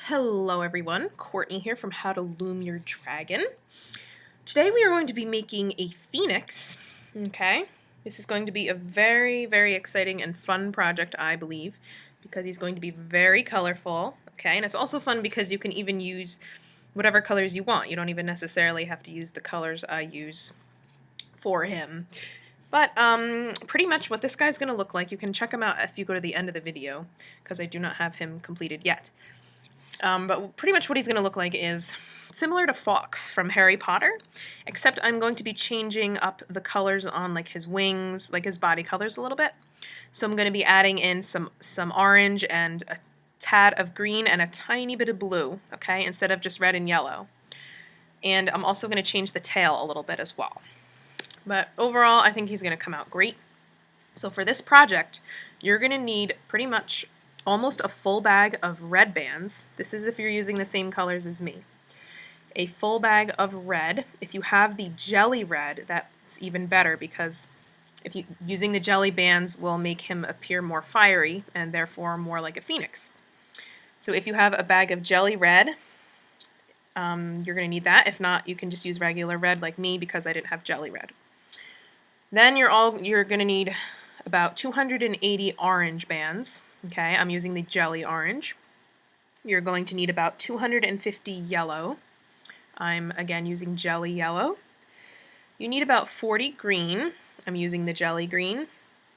Hello everyone, Courtney here from How to Loom Your Dragon. Today we are going to be making a phoenix, okay? This is going to be a very exciting and fun project, I believe, because he's going to be very colorful, okay? And it's also fun because you can even use whatever colors you want. You don't even necessarily have to use the colors I use for him. But pretty much what this guy's going to look like, you can check him out if you go to the end of the video, because I do not have him completed yet. But pretty much what he's going to look like is similar to Fawkes from Harry Potter, except I'm going to be changing up the colors on like his wings, like his body colors a little bit. So I'm going to be adding in some orange and a tad of green and a tiny bit of blue, okay, instead of just red and yellow. And I'm also going to change the tail a little bit as well. But overall, I think he's going to come out great. So for this project, you're going to need pretty much almost a full bag of red bands. This is if you're using the same colors as me. A full bag of red. If you have the jelly red, that's even better because using the jelly bands will make him appear more fiery and therefore more like a phoenix. So if you have a bag of jelly red, you're going to need that. If not, you can just use regular red like me because I didn't have jelly red. Then you're going to need about 280 orange bands. Okay, I'm using the jelly orange. You're going to need about 250 yellow. I'm again using jelly yellow. You need about 40 green. I'm using the jelly green.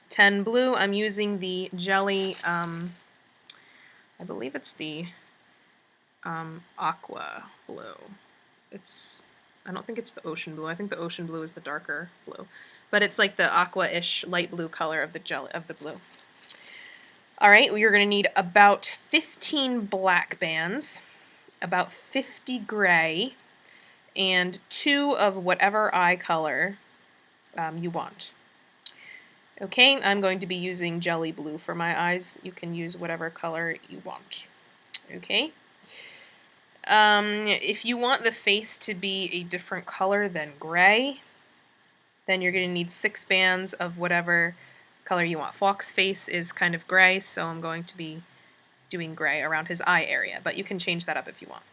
10 blue. I'm using the jelly, I believe it's the Aqua blue. I don't think it's the ocean blue. I think the ocean blue is the darker blue. But it's like the aqua-ish light blue color of the blue. Alright, you're going to need about 15 black bands, about 50 gray, and 2 of whatever eye color you want. Okay, I'm going to be using jelly blue for my eyes. You can use whatever color you want. Okay? If you want the face to be a different color than gray, then you're going to need 6 bands of whatever color you want. Fawkes' face is kind of gray, so I'm going to be doing gray around his eye area, but you can change that up if you want.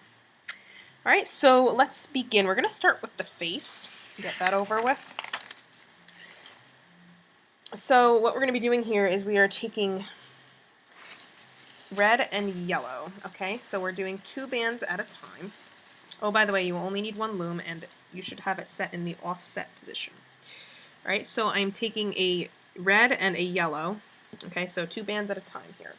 Alright, so let's begin. We're going to start with the face, get that over with. So what we're going to be doing here is we are taking red and yellow, okay? So we're doing 2 bands at a time. Oh, by the way, you only need 1 loom, and you should have it set in the offset position. Alright, so I'm taking a red and a yellow. Okay, so 2 bands at a time here.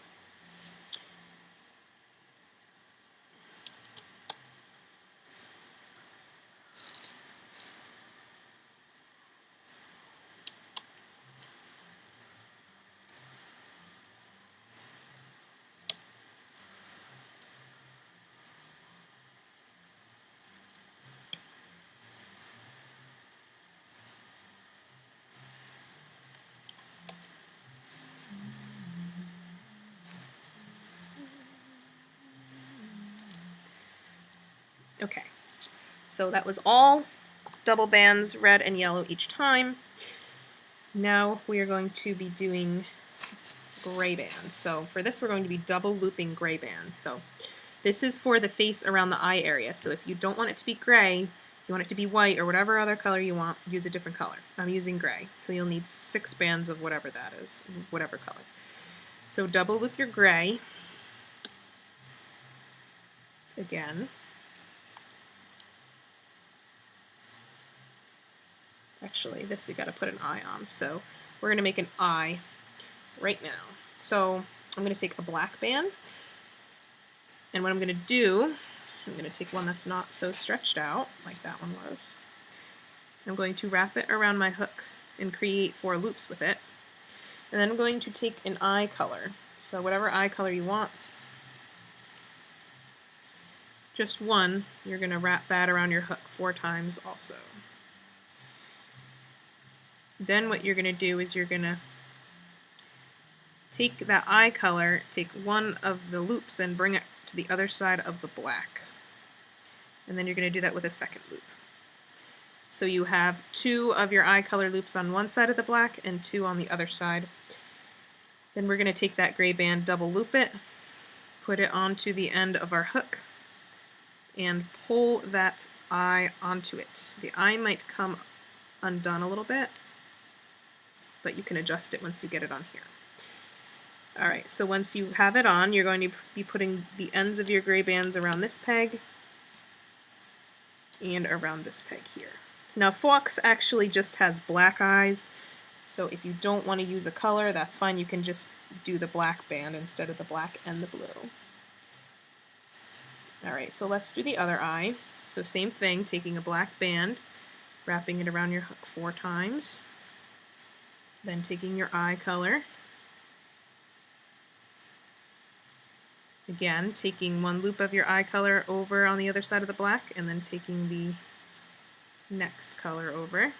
Okay, so that was all double bands, red and yellow each time. Now we are going to be doing gray bands. So for this we're going to be double looping gray bands. So this is for the face around the eye area. So if you don't want it to be gray, you want it to be white or whatever other color you want, use a different color. I'm using gray. So you'll need 6 bands of whatever that is, whatever color. So double loop your gray. Again. Actually, this we got to put an eye on, so we're going to make an eye right now. So I'm going to take a black band, and what I'm going to do, I'm going to take one that's not so stretched out, like that one was. I'm going to wrap it around my hook and create 4 loops with it. And then I'm going to take an eye color, so whatever eye color you want, just one, you're going to wrap that around your hook 4 times also. Then what you're going to do is you're going to take that eye color, take one of the loops and bring it to the other side of the black. And then you're going to do that with a second loop. So you have 2 of your eye color loops on one side of the black and 2 on the other side. Then we're going to take that gray band, double loop it, put it onto the end of our hook and pull that eye onto it. The eye might come undone a little bit, but you can adjust it once you get it on here. Alright, so once you have it on, you're going to be putting the ends of your gray bands around this peg and around this peg here. Now Fox actually just has black eyes, so if you don't want to use a color, that's fine. You can just do the black band instead of the black and the blue. Alright, so let's do the other eye. So same thing, taking a black band, wrapping it around your hook 4 times, then taking your eye color, again taking one loop of your eye color over on the other side of the black, and then taking the next color over,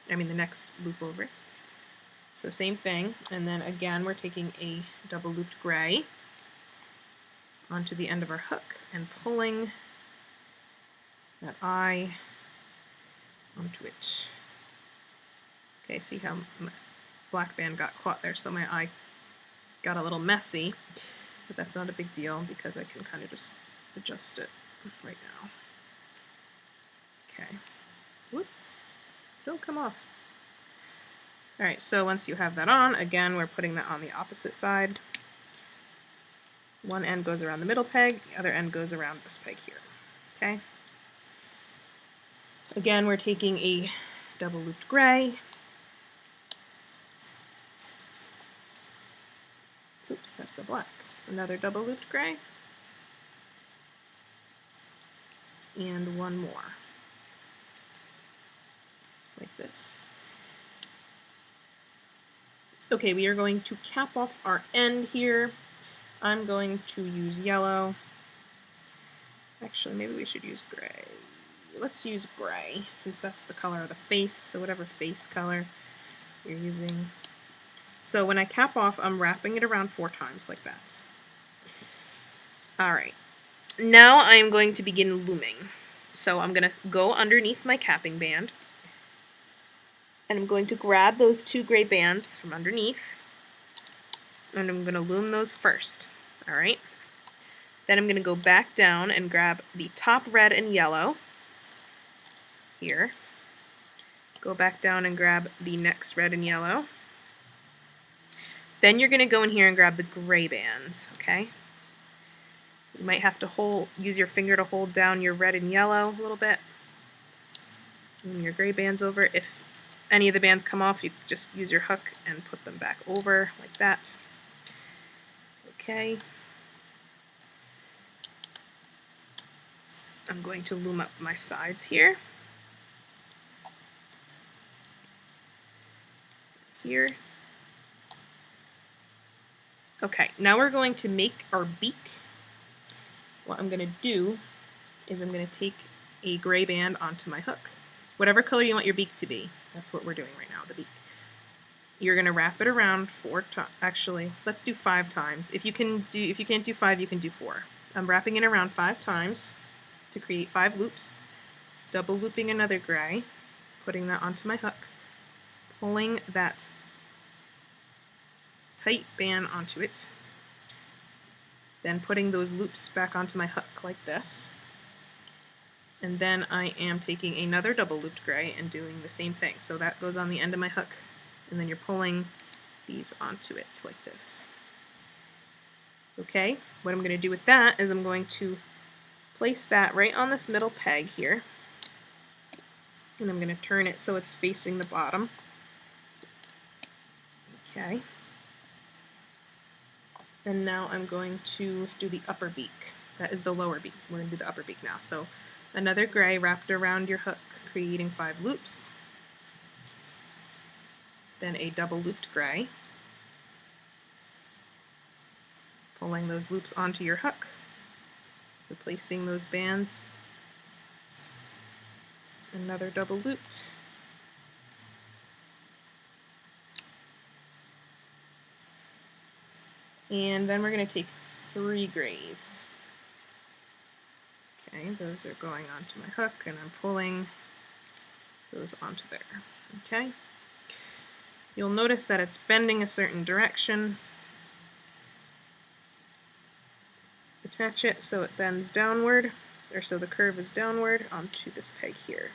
the next loop over. So same thing, and then again we're taking a double looped gray onto the end of our hook and pulling that eye onto it. Okay, see how my black band got caught there, so my eye got a little messy, but that's not a big deal because I can kind of just adjust it right now. Okay. Whoops. Don't come off. Alright, so once you have that on, again, we're putting that on the opposite side. One end goes around the middle peg, the other end goes around this peg here. Okay? Again, we're taking a double looped gray. Oops, that's a black. Another double looped gray. And one more. Like this. Okay, we are going to cap off our end here. I'm going to use yellow. Actually, maybe we should use gray. Let's use gray, since that's the color of the face, so whatever face color you're using. So when I cap off, I'm wrapping it around 4 times like that. Alright, now I am going to begin looming. So I'm going to go underneath my capping band, and I'm going to grab those 2 gray bands from underneath, and I'm going to loom those first. Alright, then I'm going to go back down and grab the top red and yellow here, go back down and grab the next red and yellow. Then you're going to go in here and grab the gray bands, okay? You might have to use your finger to hold down your red and yellow a little bit. And your gray bands over. If any of the bands come off, you just use your hook and put them back over like that. Okay. I'm going to loom up my sides here. Here. Okay, now we're going to make our beak. What I'm going to do is I'm going to take a gray band onto my hook. Whatever color you want your beak to be, that's what we're doing right now, the beak. You're going to wrap it around 4 times. Actually, let's do 5 times. If you can't do 5, you can do 4. I'm wrapping it around 5 times to create 5 loops, double looping another gray, putting that onto my hook, pulling that tight band onto it, then putting those loops back onto my hook like this, and then I am taking another double looped gray and doing the same thing. So that goes on the end of my hook, and then you're pulling these onto it like this. Okay, what I'm going to do with that is I'm going to place that right on this middle peg here, and I'm going to turn it so it's facing the bottom. Okay. And now I'm going to do the upper beak. That is the lower beak. We're going to do the upper beak now. So another gray wrapped around your hook, creating 5 loops. Then a double looped gray, pulling those loops onto your hook, replacing those bands. Another double looped. And then we're going to take 3 grays. Okay, those are going onto my hook, and I'm pulling those onto there. Okay. You'll notice that it's bending a certain direction. Attach it so it bends downward, or so the curve is downward onto this peg here.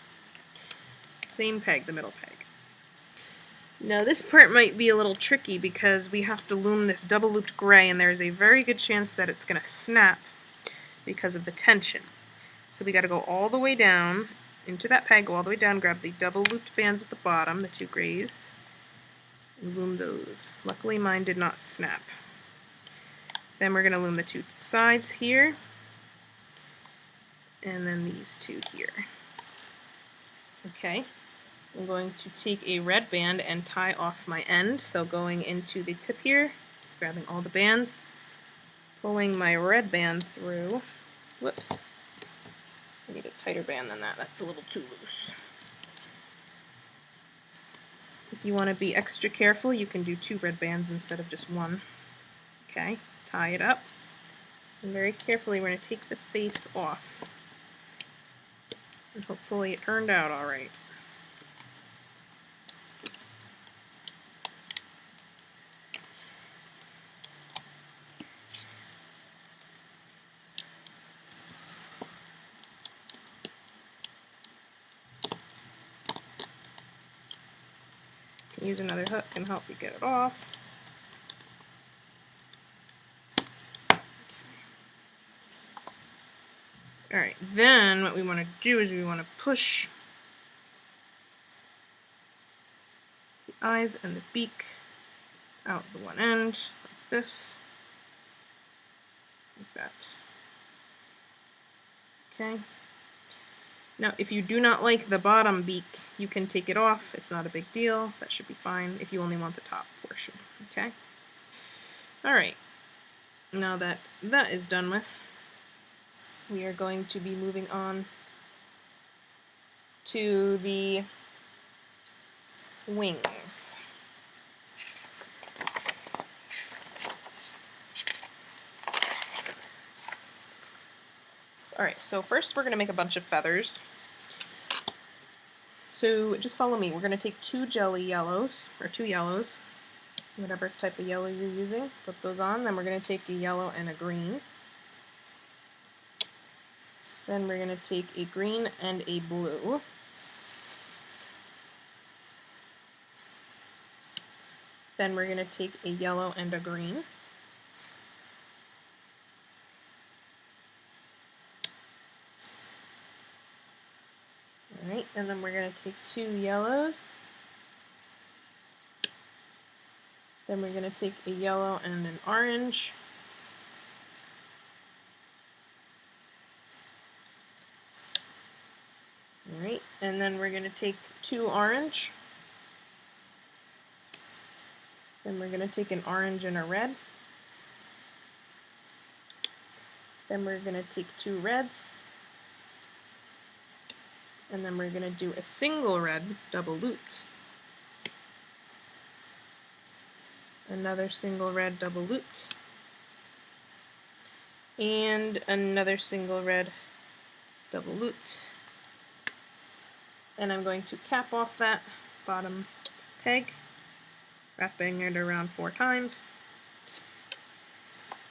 Same peg, the middle peg. Now this part might be a little tricky because we have to loom this double looped gray, and there's a very good chance that it's going to snap because of the tension. So we got to go all the way down into that peg, go all the way down, grab the double looped bands at the bottom, the two grays, and loom those. Luckily mine did not snap. Then we're going to loom the two sides here, and then these two here. Okay, I'm going to take a red band and tie off my end, so going into the tip here, grabbing all the bands, pulling my red band through. Whoops. I need a tighter band than that. That's a little too loose. If you want to be extra careful, you can do 2 red bands instead of just 1. Okay, tie it up. And very carefully, we're going to take the face off. And hopefully it turned out all right. Use another hook and help you get it off. Alright, then what we want to do is we want to push the eyes and the beak out the one end, like this, like that. Okay. Now, if you do not like the bottom beak, you can take it off. It's not a big deal. That should be fine if you only want the top portion. Okay? Alright. Now that that is done with, we are going to be moving on to the wings. Alright, so first we're going to make a bunch of feathers. So just follow me. We're going to take 2 jelly yellows, or 2 yellows, whatever type of yellow you're using. Put those on. Then we're going to take a yellow and a green. Then we're going to take a green and a blue. Then we're going to take a yellow and a green. Alright, and then we're going to take 2 yellows. Then we're going to take a yellow and an orange. Alright, and then we're going to take 2 orange. Then we're going to take an orange and a red. Then we're going to take 2 reds. And then we're going to do a single red double looped. Another single red double looped. And another single red double looped. And I'm going to cap off that bottom peg, wrapping it around 4 times.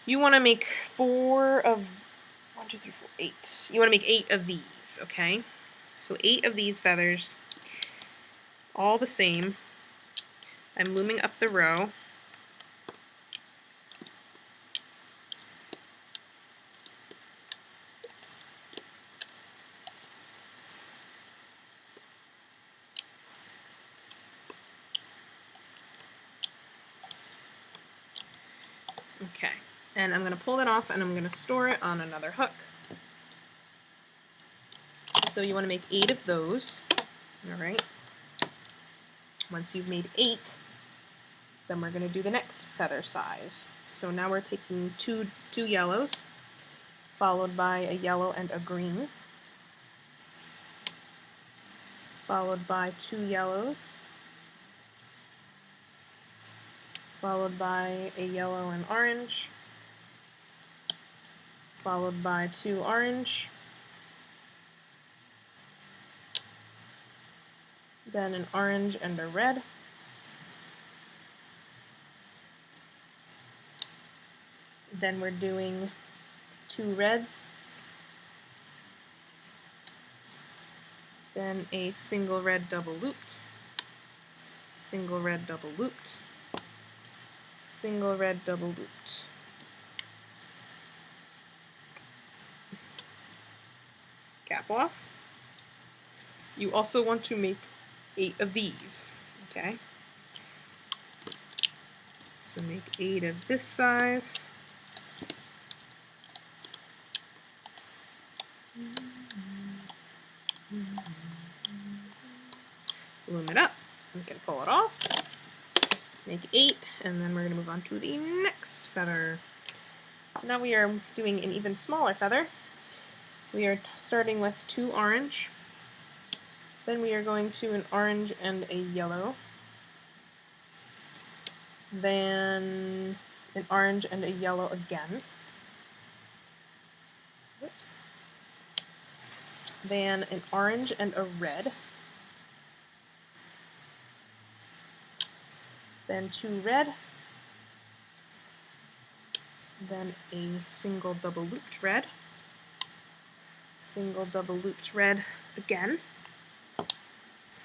You want to make 4 of 1, 2, 3, 4, 8. You want to make 8 of these, okay? So 8 of these feathers, all the same. I'm looming up the row. Okay, and I'm going to pull that off and I'm going to store it on another hook. So you want to make 8 of those. Alright. Once you've made 8, then we're going to do the next feather size. So now we're taking two yellows, followed by a yellow and a green, followed by 2 yellows, followed by a yellow and orange, followed by 2 orange, then an orange and a red, then we're doing 2 reds, then a single red double looped, single red double looped, single red double looped. Cap off. You also want to make 8 of these, okay? So make 8 of this size. Loom it up. We can pull it off. Make 8, and then we're going to move on to the next feather. So now we are doing an even smaller feather. We are starting with 2 orange. Then we are going to an orange and a yellow. Then an orange and a yellow again. Oops. Then an orange and a red. Then 2 red. Then a single double looped red. Single double looped red again.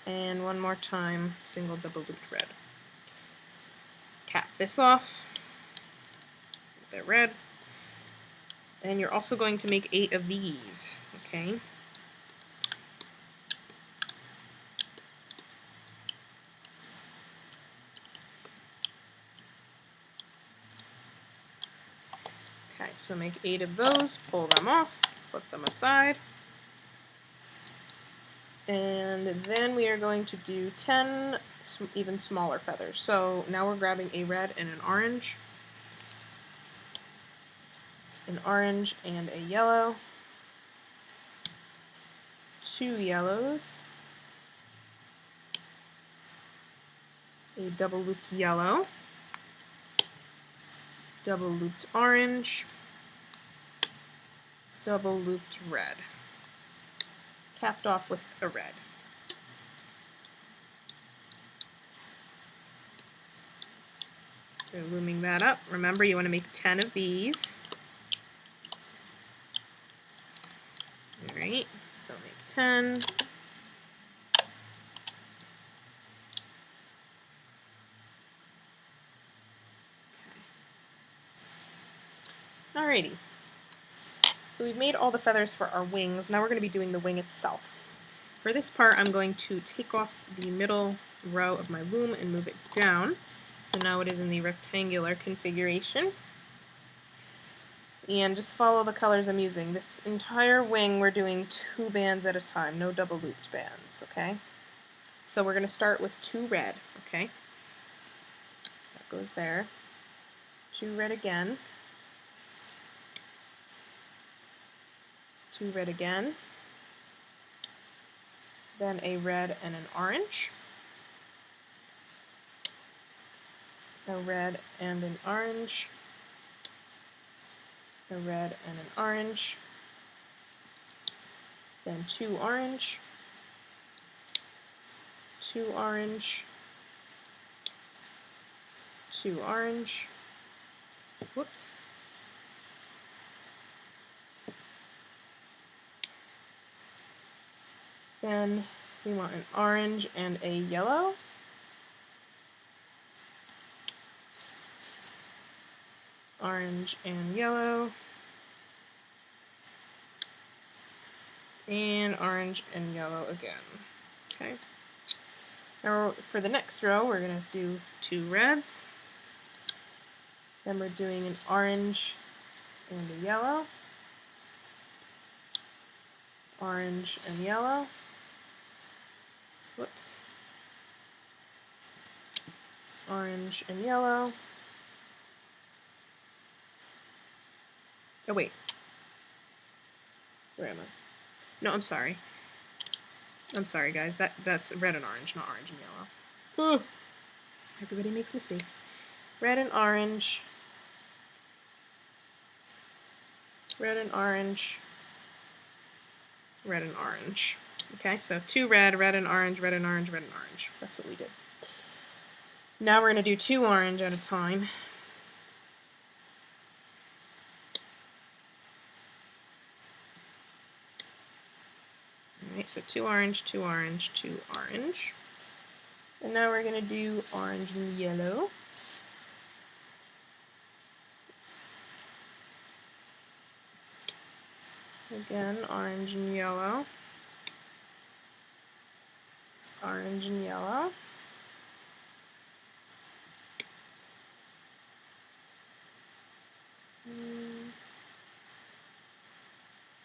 And one more time, single double looped red. Cap this off with the red. And you're also going to make 8 of these, okay? Okay, so make 8 of those, pull them off, put them aside. And then we are going to do 10 even smaller feathers. So now we're grabbing a red and an orange and a yellow, 2 yellows, a double looped yellow, double looped orange, double looped red, capped off with a red. So looming that up. Remember, you want to make 10 of these. Alright, so make 10. Alrighty. So we've made all the feathers for our wings. Now we're going to be doing the wing itself. For this part, I'm going to take off the middle row of my loom and move it down. So now it is in the rectangular configuration. And just follow the colors I'm using. This entire wing we're doing 2 bands at a time, no double looped bands, okay? So we're going to start with 2 red, okay? That goes there. 2 red again. 2 red again. Then a red and an orange. A red and an orange. A red and an orange. Then 2 orange. 2 orange. 2 orange. Whoops. Then we want an orange and a yellow. Orange and yellow. And orange and yellow again. Okay. Now for the next row, we're going to do 2 reds. Then we're doing an orange and a yellow. Orange and yellow. Whoops. Orange and yellow. Oh wait. Where am I? No, I'm sorry. I'm sorry, guys. That's red and orange, not orange and yellow. Ugh. Everybody makes mistakes. Red and orange. Red and orange. Red and orange. Okay, so 2 red, red and orange, red and orange, red and orange. That's what we did. Now we're going to do 2 orange at a time. Alright, so 2 orange, 2 orange, 2 orange. And now we're going to do orange and yellow. Again, orange and yellow. Orange and yellow.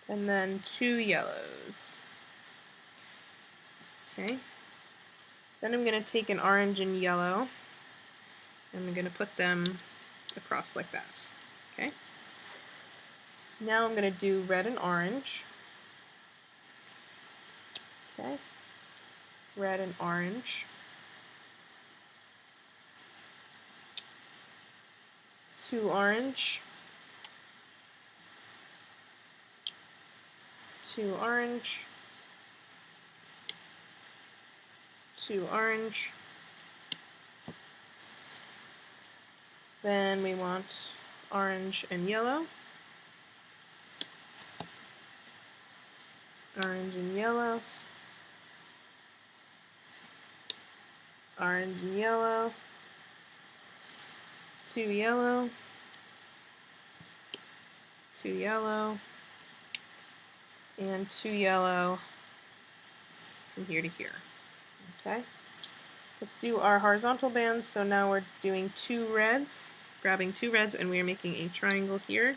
And then 2 yellows. Okay. Then I'm going to take an orange and yellow, and I'm going to put them across like that. Okay. Now I'm going to do red and orange. Okay. Red and orange. 2 orange. 2 orange. 2 orange. Then we want orange and yellow. Orange and yellow. Orange and yellow. 2 yellow. 2 yellow. And 2 yellow from here to here. Okay. Let's do our horizontal bands. So now we're doing 2 reds, grabbing 2 reds, and we are making a triangle here.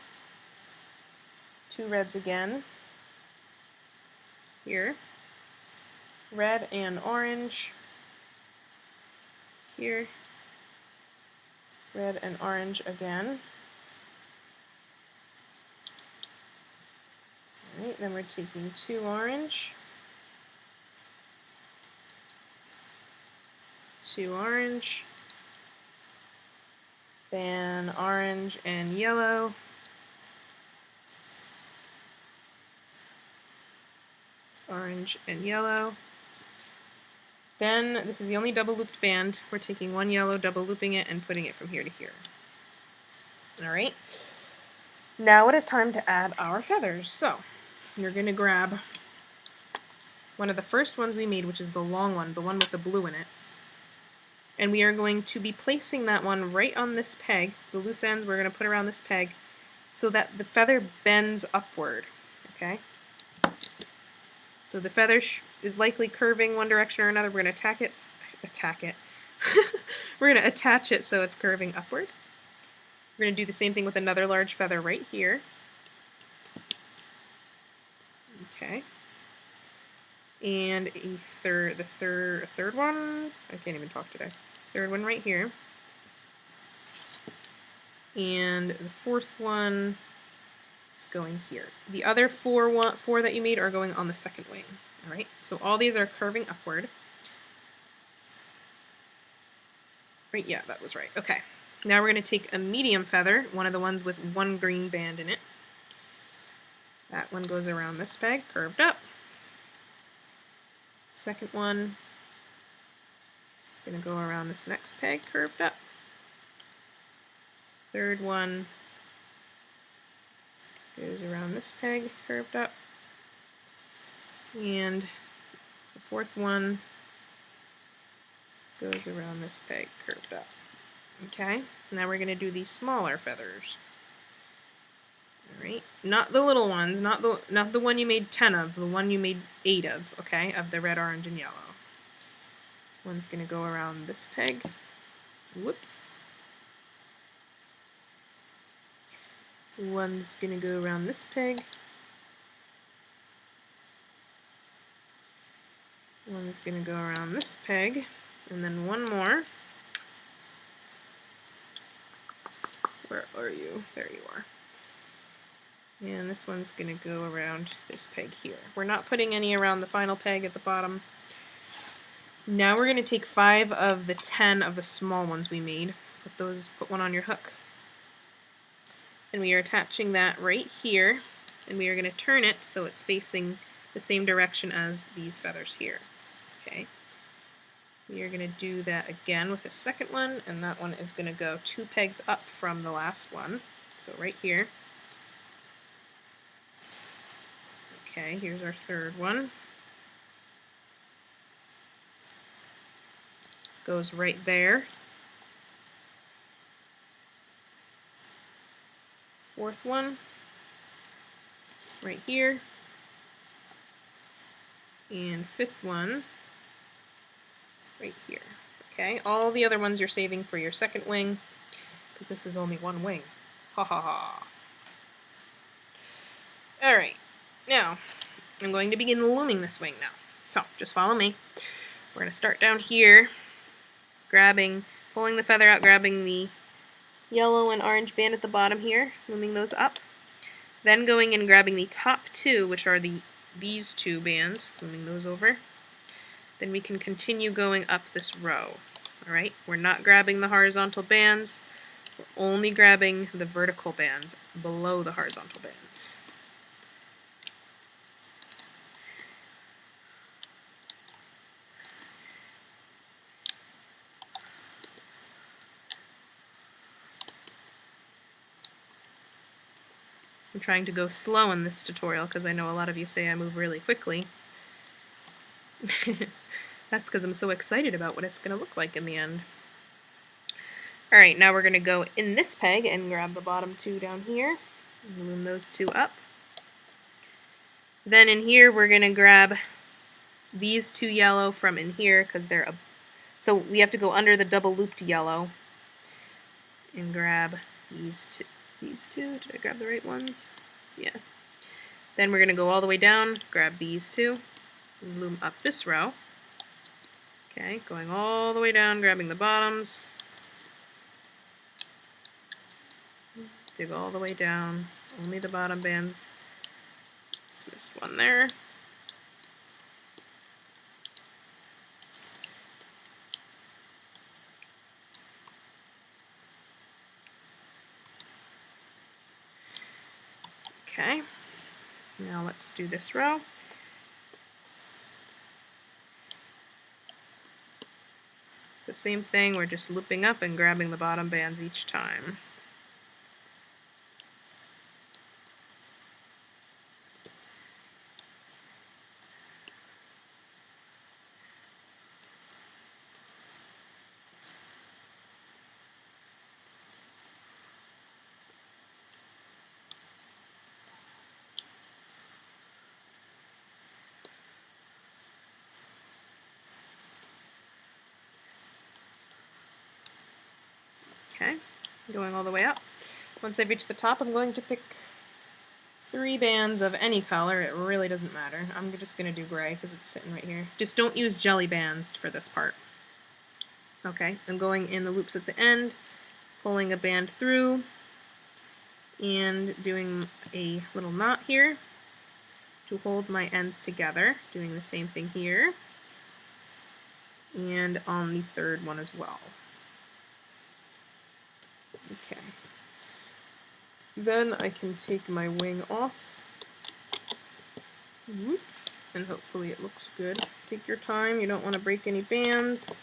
2 reds again. Here. Red and orange. Here. Red and orange again. Alright, then we're taking 2 orange. 2 orange. Then orange and yellow. Orange and yellow. Then, this is the only double looped band. We're taking 1 yellow, double looping it, and putting it from here to here. Alright. Now it is time to add our feathers. So, you're going to grab one of the first ones we made, which is the long one, the one with the blue in it. And we are going to be placing that one right on this peg. The loose ends we're going to put around this peg so that the feather bends upward. Okay? So the feather is likely curving one direction or another. We're going to attack it. We're going to attach it so it's curving upward. We're going to do the same thing with another large feather right here. Okay. And a third one. I can't even talk today. Third one right here. And the fourth one is going here. The other four that you made are going on the second wing. All right. So all these are curving upward. Right. Yeah, that was right. Okay. Now we're going to take a medium feather, one of the ones with 1 green band in it. That one goes around this peg, curved up. Second one is going to go around this next peg, curved up. Third one goes around this peg, curved up. And the fourth one goes around this peg, curved up. Okay, now we're going to do these smaller feathers. Alright, not the little ones, not the one you made 10 of, the one you made 8 of, okay, of the red, orange, and yellow. One's going to go around this peg. Whoops. One's going to go around this peg. One's going to go around this peg. And then one more. Where are you? There you are. And this one's going to go around this peg here. We're not putting any around the final peg at the bottom. Now we're going to take 5 of the 10 of the small ones we made. Put one on your hook. And we are attaching that right here. And we are going to turn it so it's facing the same direction as these feathers here. Okay. We are going to do that again with the second one, and that one is going to go 2 pegs up from the last one. So right here. Okay, here's our third one. goes right there. Fourth one, right here. And fifth one, right here. Okay, all the other ones you're saving for your second wing, because this is only one wing. Ha ha ha. Alright, now I'm going to begin looming this wing now. So, just follow me. We're going to start down here, pulling the feather out, grabbing the yellow and orange band at the bottom here, looming those up. Then going and grabbing the top two, which are these two bands, looming those over. Then we can continue going up this row. Alright, we're not grabbing the horizontal bands, we're only grabbing the vertical bands below the horizontal bands. I'm trying to go slow in this tutorial because I know a lot of you say I move really quickly. That's because I'm so excited about what it's going to look like in the end. Alright, now we're going to go in this peg and grab the bottom two down here. And loom those two up. Then in here we're going to grab these two yellow from in here because they're so we have to go under the double looped yellow and grab these two. Did I grab the right ones? Yeah. Then we're going to go all the way down, grab these two, and loom up this row. Okay, going all the way down, grabbing the bottoms. Dig all the way down, only the bottom bands. Just missed one there. Okay, now let's do this row. So same thing, we're just looping up and grabbing the bottom bands each time. Okay, going all the way up. Once I reach the top, I'm going to pick 3 bands of any color. It really doesn't matter. I'm just going to do gray because it's sitting right here. Just don't use jelly bands for this part. Okay, I'm going in the loops at the end, pulling a band through, and doing a little knot here to hold my ends together. Doing the same thing here, and on the third one as well. Okay. Then I can take my wing off. Whoops. And hopefully it looks good. Take your time, you don't want to break any bands.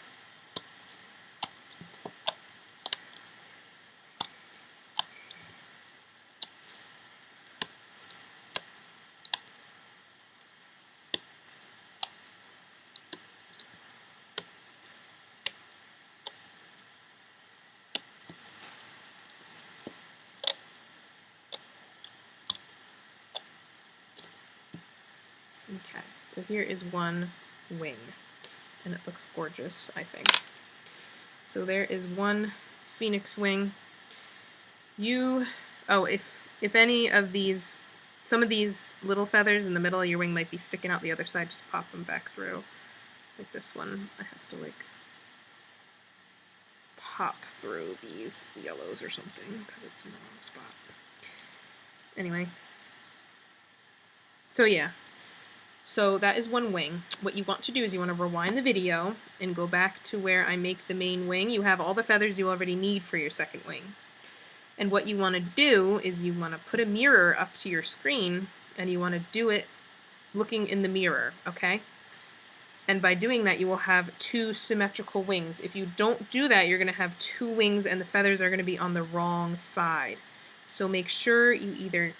Okay, so here is one wing, and it looks gorgeous, I think. So there is one phoenix wing. If any of these, some of these little feathers in the middle of your wing might be sticking out the other side, just pop them back through. Like this one, I have to like pop through these yellows or something because it's in the wrong spot. Anyway, so yeah. So that is one wing. What you want to do is you want to rewind the video and go back to where I make the main wing. You have all the feathers you already need for your second wing. And what you want to do is you want to put a mirror up to your screen, and you want to do it looking in the mirror, okay? And by doing that, you will have 2 symmetrical wings. If you don't do that, you're going to have 2 wings and the feathers are going to be on the wrong side. So make sure you either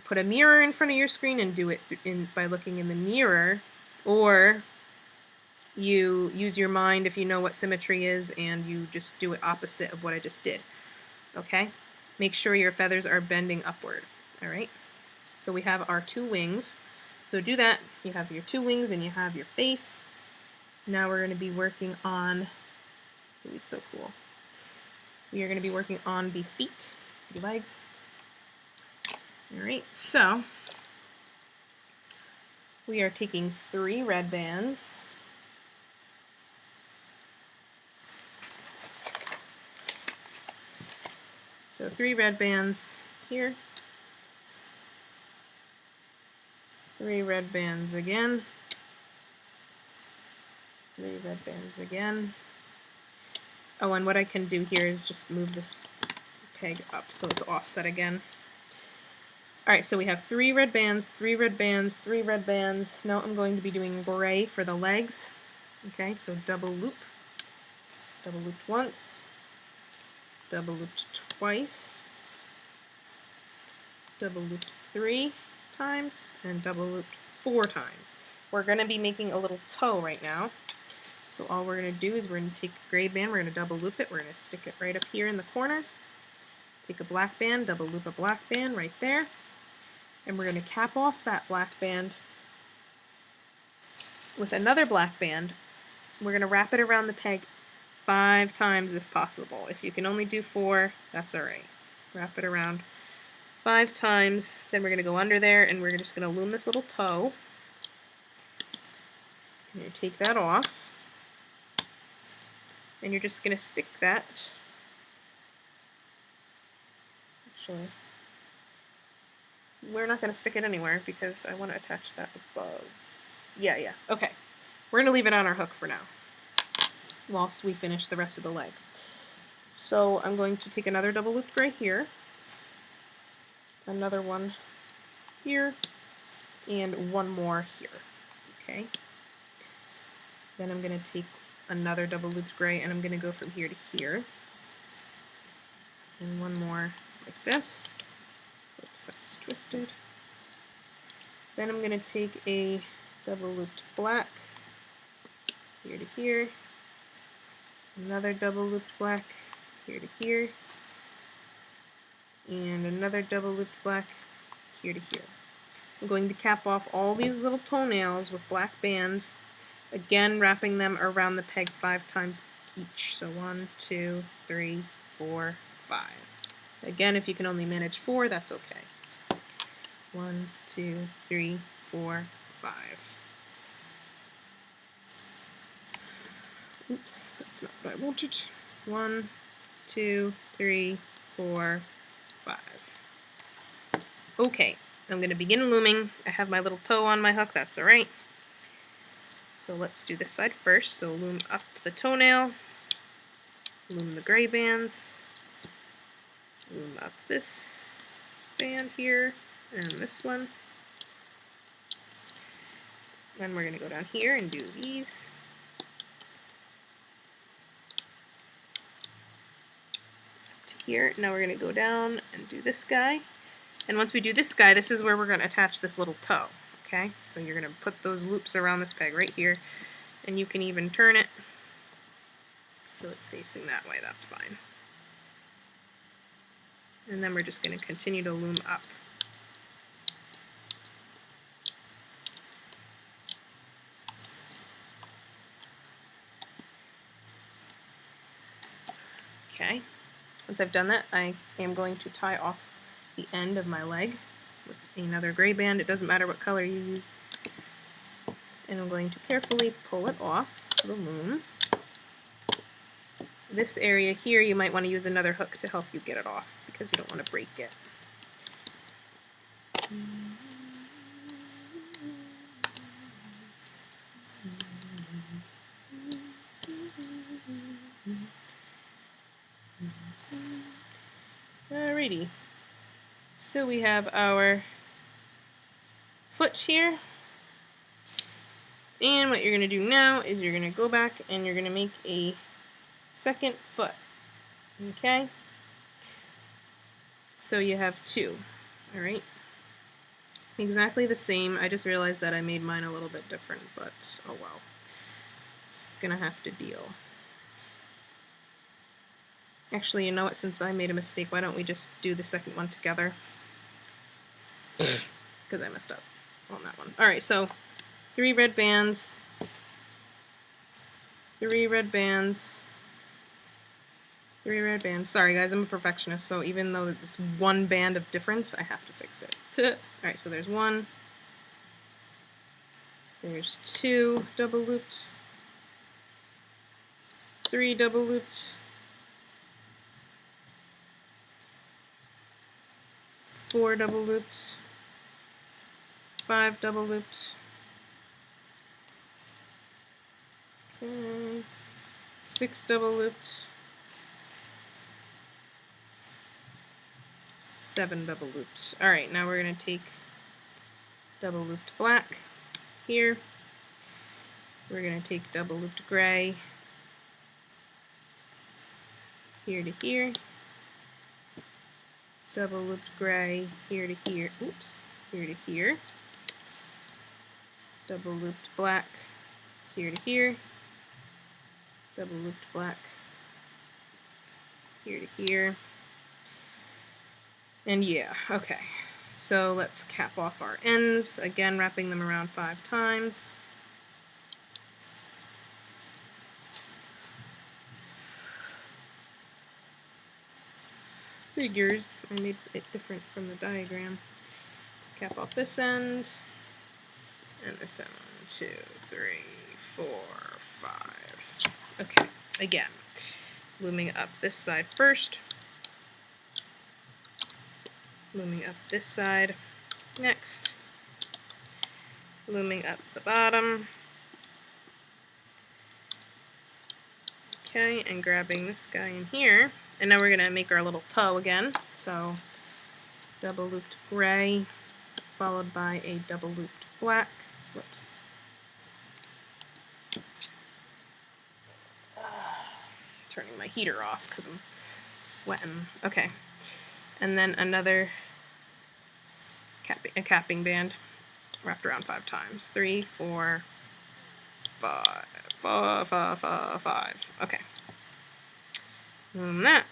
put a mirror in front of your screen and do it by looking in the mirror, or you use your mind if you know what symmetry is, and you just do it opposite of what I just did. Okay? Make sure your feathers are bending upward. Alright? So we have our 2 wings. So do that. You have your 2 wings and you have your face. Now we're going to be working on, ooh, so cool. We are going to be working on the feet, the legs. Alright, so we are taking 3 red bands. So 3 red bands here. 3 red bands again. 3 red bands again. Oh, and what I can do here is just move this peg up so it's offset again. Alright, so we have 3 red bands, 3 red bands, 3 red bands. Now I'm going to be doing gray for the legs. Okay, so double looped once, double looped twice, double looped 3 times, and double looped 4 times. We're going to be making a little toe right now. So all we're going to do is we're going to take a gray band, we're going to double loop it, we're going to stick it right up here in the corner. Take a black band, double loop a black band right there. And we're going to cap off that black band with another black band. We're going to wrap it around the peg 5 times if possible. If you can only do 4, that's alright. Wrap it around 5 times, then we're going to go under there and we're just going to loom this little toe. And you take that off. And you're just going to stick that. Actually, we're not going to stick it anywhere because I want to attach that above. Yeah, okay. We're going to leave it on our hook for now, whilst we finish the rest of the leg. So I'm going to take another double looped gray here, another one here, and one more here. Okay. Then I'm going to take another double looped gray and I'm going to go from here to here. And one more like this. Oops, that was twisted. Then I'm going to take a double looped black here to here. Another double looped black here to here. And another double looped black here to here. I'm going to cap off all these little toenails with black bands, again wrapping them around the peg 5 times each. So 1, 2, 3, 4, 5. Again, if you can only manage 4, that's okay. 1, 2, 3, 4, 5. Oops, that's not what I wanted. 1, 2, 3, 4, 5. Okay, I'm going to begin looming. I have my little toe on my hook, that's alright. So let's do this side first. So loom up the toenail, loom the gray bands, loom up this band here, and this one. Then we're going to go down here and do these. Up to here. Now we're going to go down and do this guy. And once we do this guy, this is where we're going to attach this little toe. Okay, so you're going to put those loops around this peg right here, and you can even turn it so it's facing that way, that's fine. And then we're just going to continue to loom up. Okay, once I've done that, I am going to tie off the end of my leg with another gray band. It doesn't matter what color you use. And I'm going to carefully pull it off the loom. This area here, you might want to use another hook to help you get it off because you don't want to break it. Alrighty. So we have our foot here. And what you're going to do now is you're going to go back and you're going to make a second foot. Okay? So you have 2. Alright? Exactly the same. I just realized that I made mine a little bit different, but oh well. gonna have to deal. Actually, you know what? Since I made a mistake, why don't we just do the second one together? Because I messed up on that one. Alright, so 3 red bands, 3 red bands, 3 red bands. Sorry guys, I'm a perfectionist, so even though it's one band of difference, I have to fix it. Alright, so there's 1, there's 2 double looped, 3 double looped, 4 double looped, 5 double looped, okay, 6 double looped, 7 double looped. Alright, now we're going to take double looped black here. We're going to take double looped gray here to here. Double looped gray here to here. Oops, here to here. Double looped black here to here. Double looped black here to here. And yeah, okay. So let's cap off our ends, again wrapping them around 5 times. Figures, I made it different from the diagram. Cap off this end, and this end. 1, 2, 3, 4, 5. Okay, again, looming up this side first. Looming up this side next, looming up the bottom, okay, and grabbing this guy in here, and now we're going to make our little toe again, so double looped gray, followed by a double looped black, whoops, turning my heater off because I'm sweating, okay. And then another capping band wrapped around 5 times. 3, 4, 5, 5, 5, 5, 5. Okay. And that.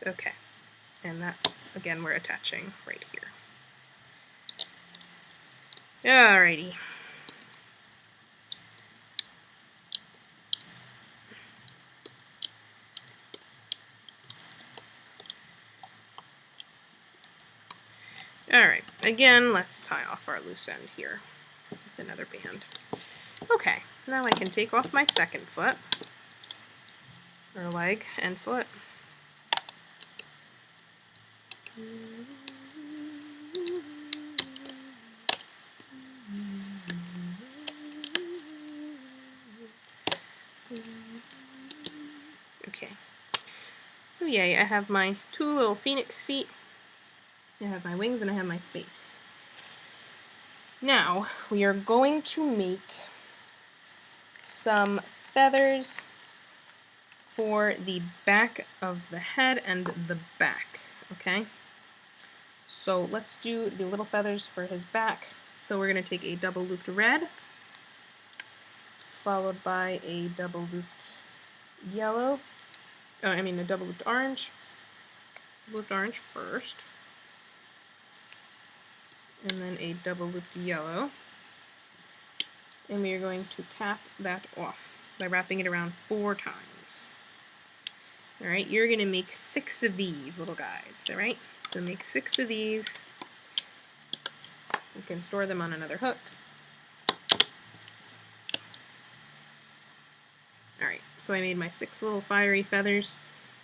Okay. And that, again, we're attaching right here. Alrighty. Alright, again, let's tie off our loose end here with another band. Okay, now I can take off my second foot, or leg and foot. Okay, so yay, I have my 2 little phoenix feet. I have my wings and I have my face. Now, we are going to make some feathers for the back of the head and the back, okay? So let's do the little feathers for his back. So we're going to take a double looped red, followed by a double looped yellow, a double looped orange. Looped orange first. And then a double looped yellow, and we are going to cap that off by wrapping it around 4 times. Alright, you're going to make 6 of these little guys, alright? So make 6 of these. You can store them on another hook. Alright, so I made my 6 little fiery feathers.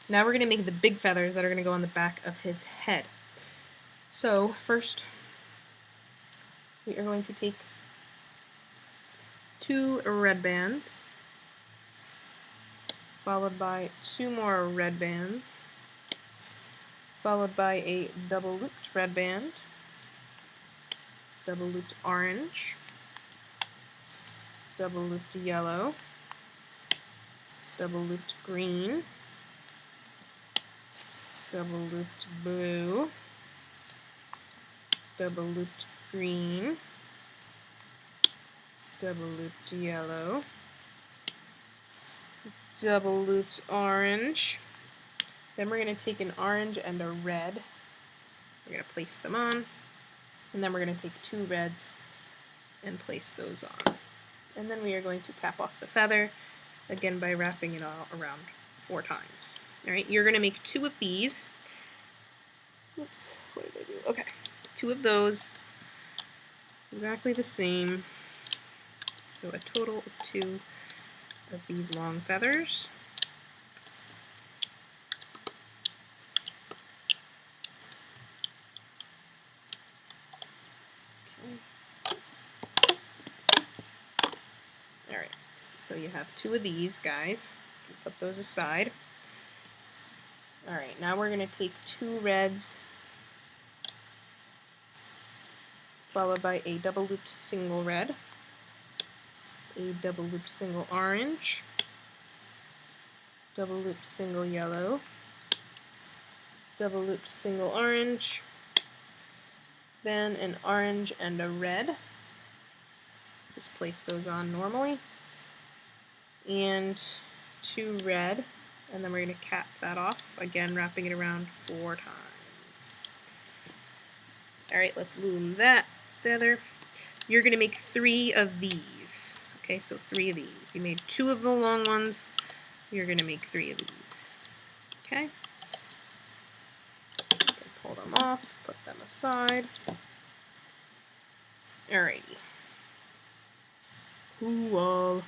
Now we're going to make the big feathers that are going to go on the back of his head. So first, we are going to take 2 red bands, followed by 2 more red bands, followed by a double looped red band, double looped orange, double looped yellow, double looped green, double looped blue, double looped green, double looped yellow, double looped orange. Then we're going to take an orange and a red. We're going to place them on. And then we're going to take 2 reds and place those on. And then we are going to cap off the feather, again by wrapping it all around 4 times. Alright, you're going to make 2 of these. Oops, what did I do? Okay, 2 of those, exactly the same. So a total of 2 of these long feathers. Alright, so you have 2 of these guys. Put those aside. Alright, now we're going to take 2 reds, followed by a double looped single red, a double looped single orange, double looped single yellow, double looped single orange, then an orange and a red. Just place those on normally. And 2 red, and then we're going to cap that off, again wrapping it around 4 times. Alright, let's loom that feather. You're going to make 3 of these. Okay, so 3 of these. You made 2 of the long ones, you're going to make 3 of these. Okay? Pull them off, put them aside. Alrighty. Cool.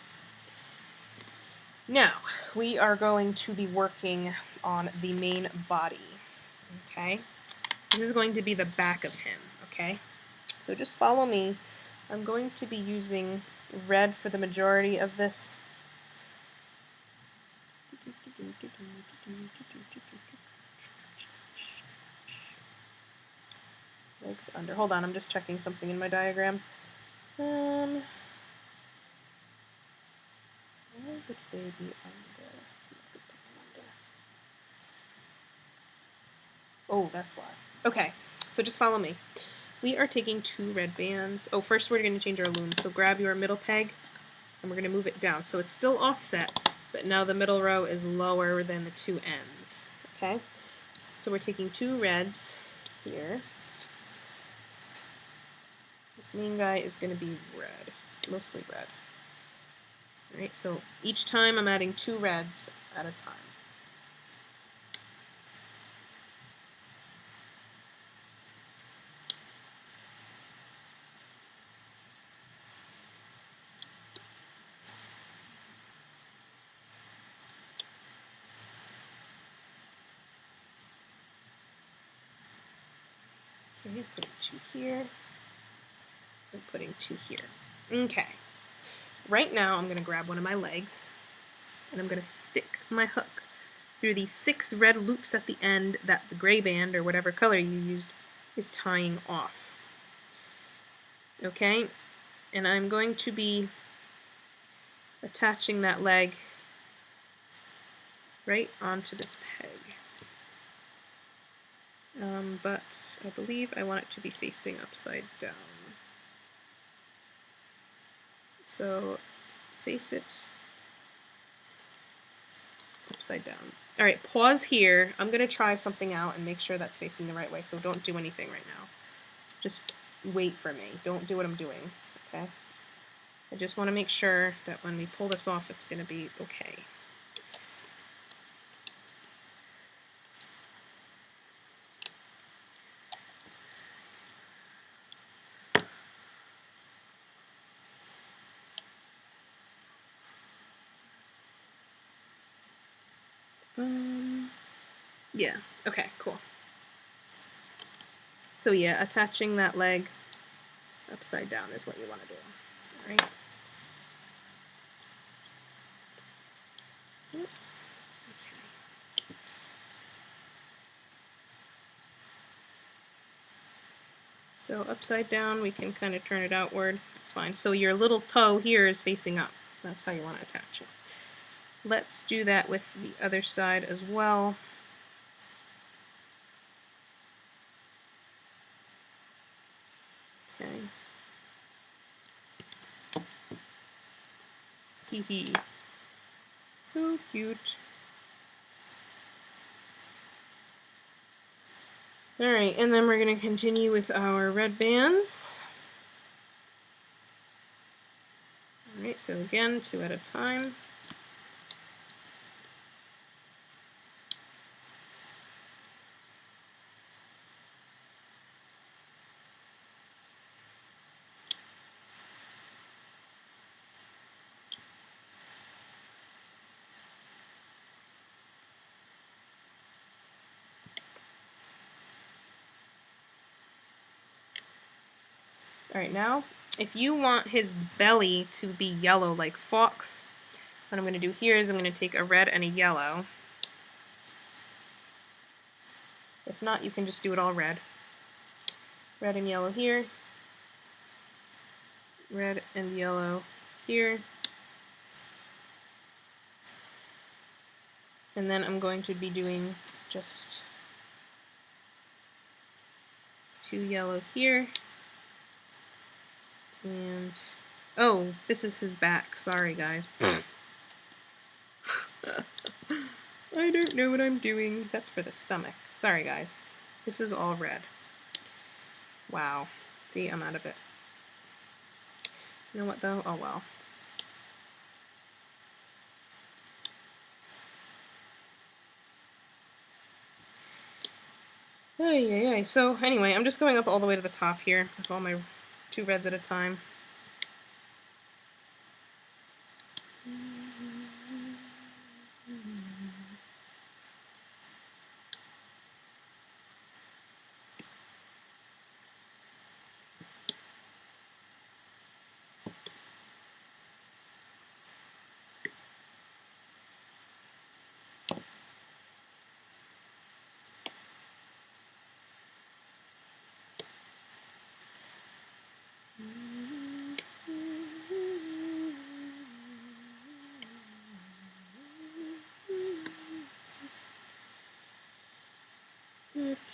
Now, we are going to be working on the main body, okay? This is going to be the back of him, okay? So just follow me. I'm going to be using red for the majority of this. Legs under. Hold on, I'm just checking something in my diagram. Where would they be under? Oh, that's why. Okay, so just follow me. We are taking 2 red bands. Oh, first we're going to change our loom. So grab your middle peg, and we're going to move it down. So it's still offset, but now the middle row is lower than the 2 ends. Okay? So we're taking 2 reds here. This main guy is going to be red, mostly red. Alright, so each time I'm adding 2 reds at a time. Okay, putting 2 here, and putting 2 here. Okay. Right now I'm going to grab one of my legs, and I'm going to stick my hook through these 6 red loops at the end that the gray band, or whatever color you used, is tying off. Okay? And I'm going to be attaching that leg right onto this peg. But I believe I want it to be facing upside down. So face it upside down. Alright, pause here. I'm going to try something out and make sure that's facing the right way, so don't do anything right now. Just wait for me. Don't do what I'm doing, okay? I just want to make sure that when we pull this off, it's going to be okay. Yeah, okay, cool. So yeah, attaching that leg upside down is what you want to do. Alright. Oops. Okay. So upside down, we can kind of turn it outward. It's fine. So your little toe here is facing up. That's how you want to attach it. Let's do that with the other side as well. Okay. Hee hee. So cute. Alright, and then we're going to continue with our red bands. Alright, so again, 2 at a time. Alright, now, if you want his belly to be yellow like Fox, what I'm going to do here is I'm going to take a red and a yellow. If not, you can just do it all red. Red and yellow here. Red and yellow here. And then I'm going to be doing just 2 yellow here. And, oh, this is his back. Sorry, guys. I don't know what I'm doing. That's for the stomach. Sorry, guys. This is all red. Wow. See, I'm out of it. You know what, though? Oh, well. Ay. So, anyway, I'm just going up all the way to the top here with all my 2 reds at a time.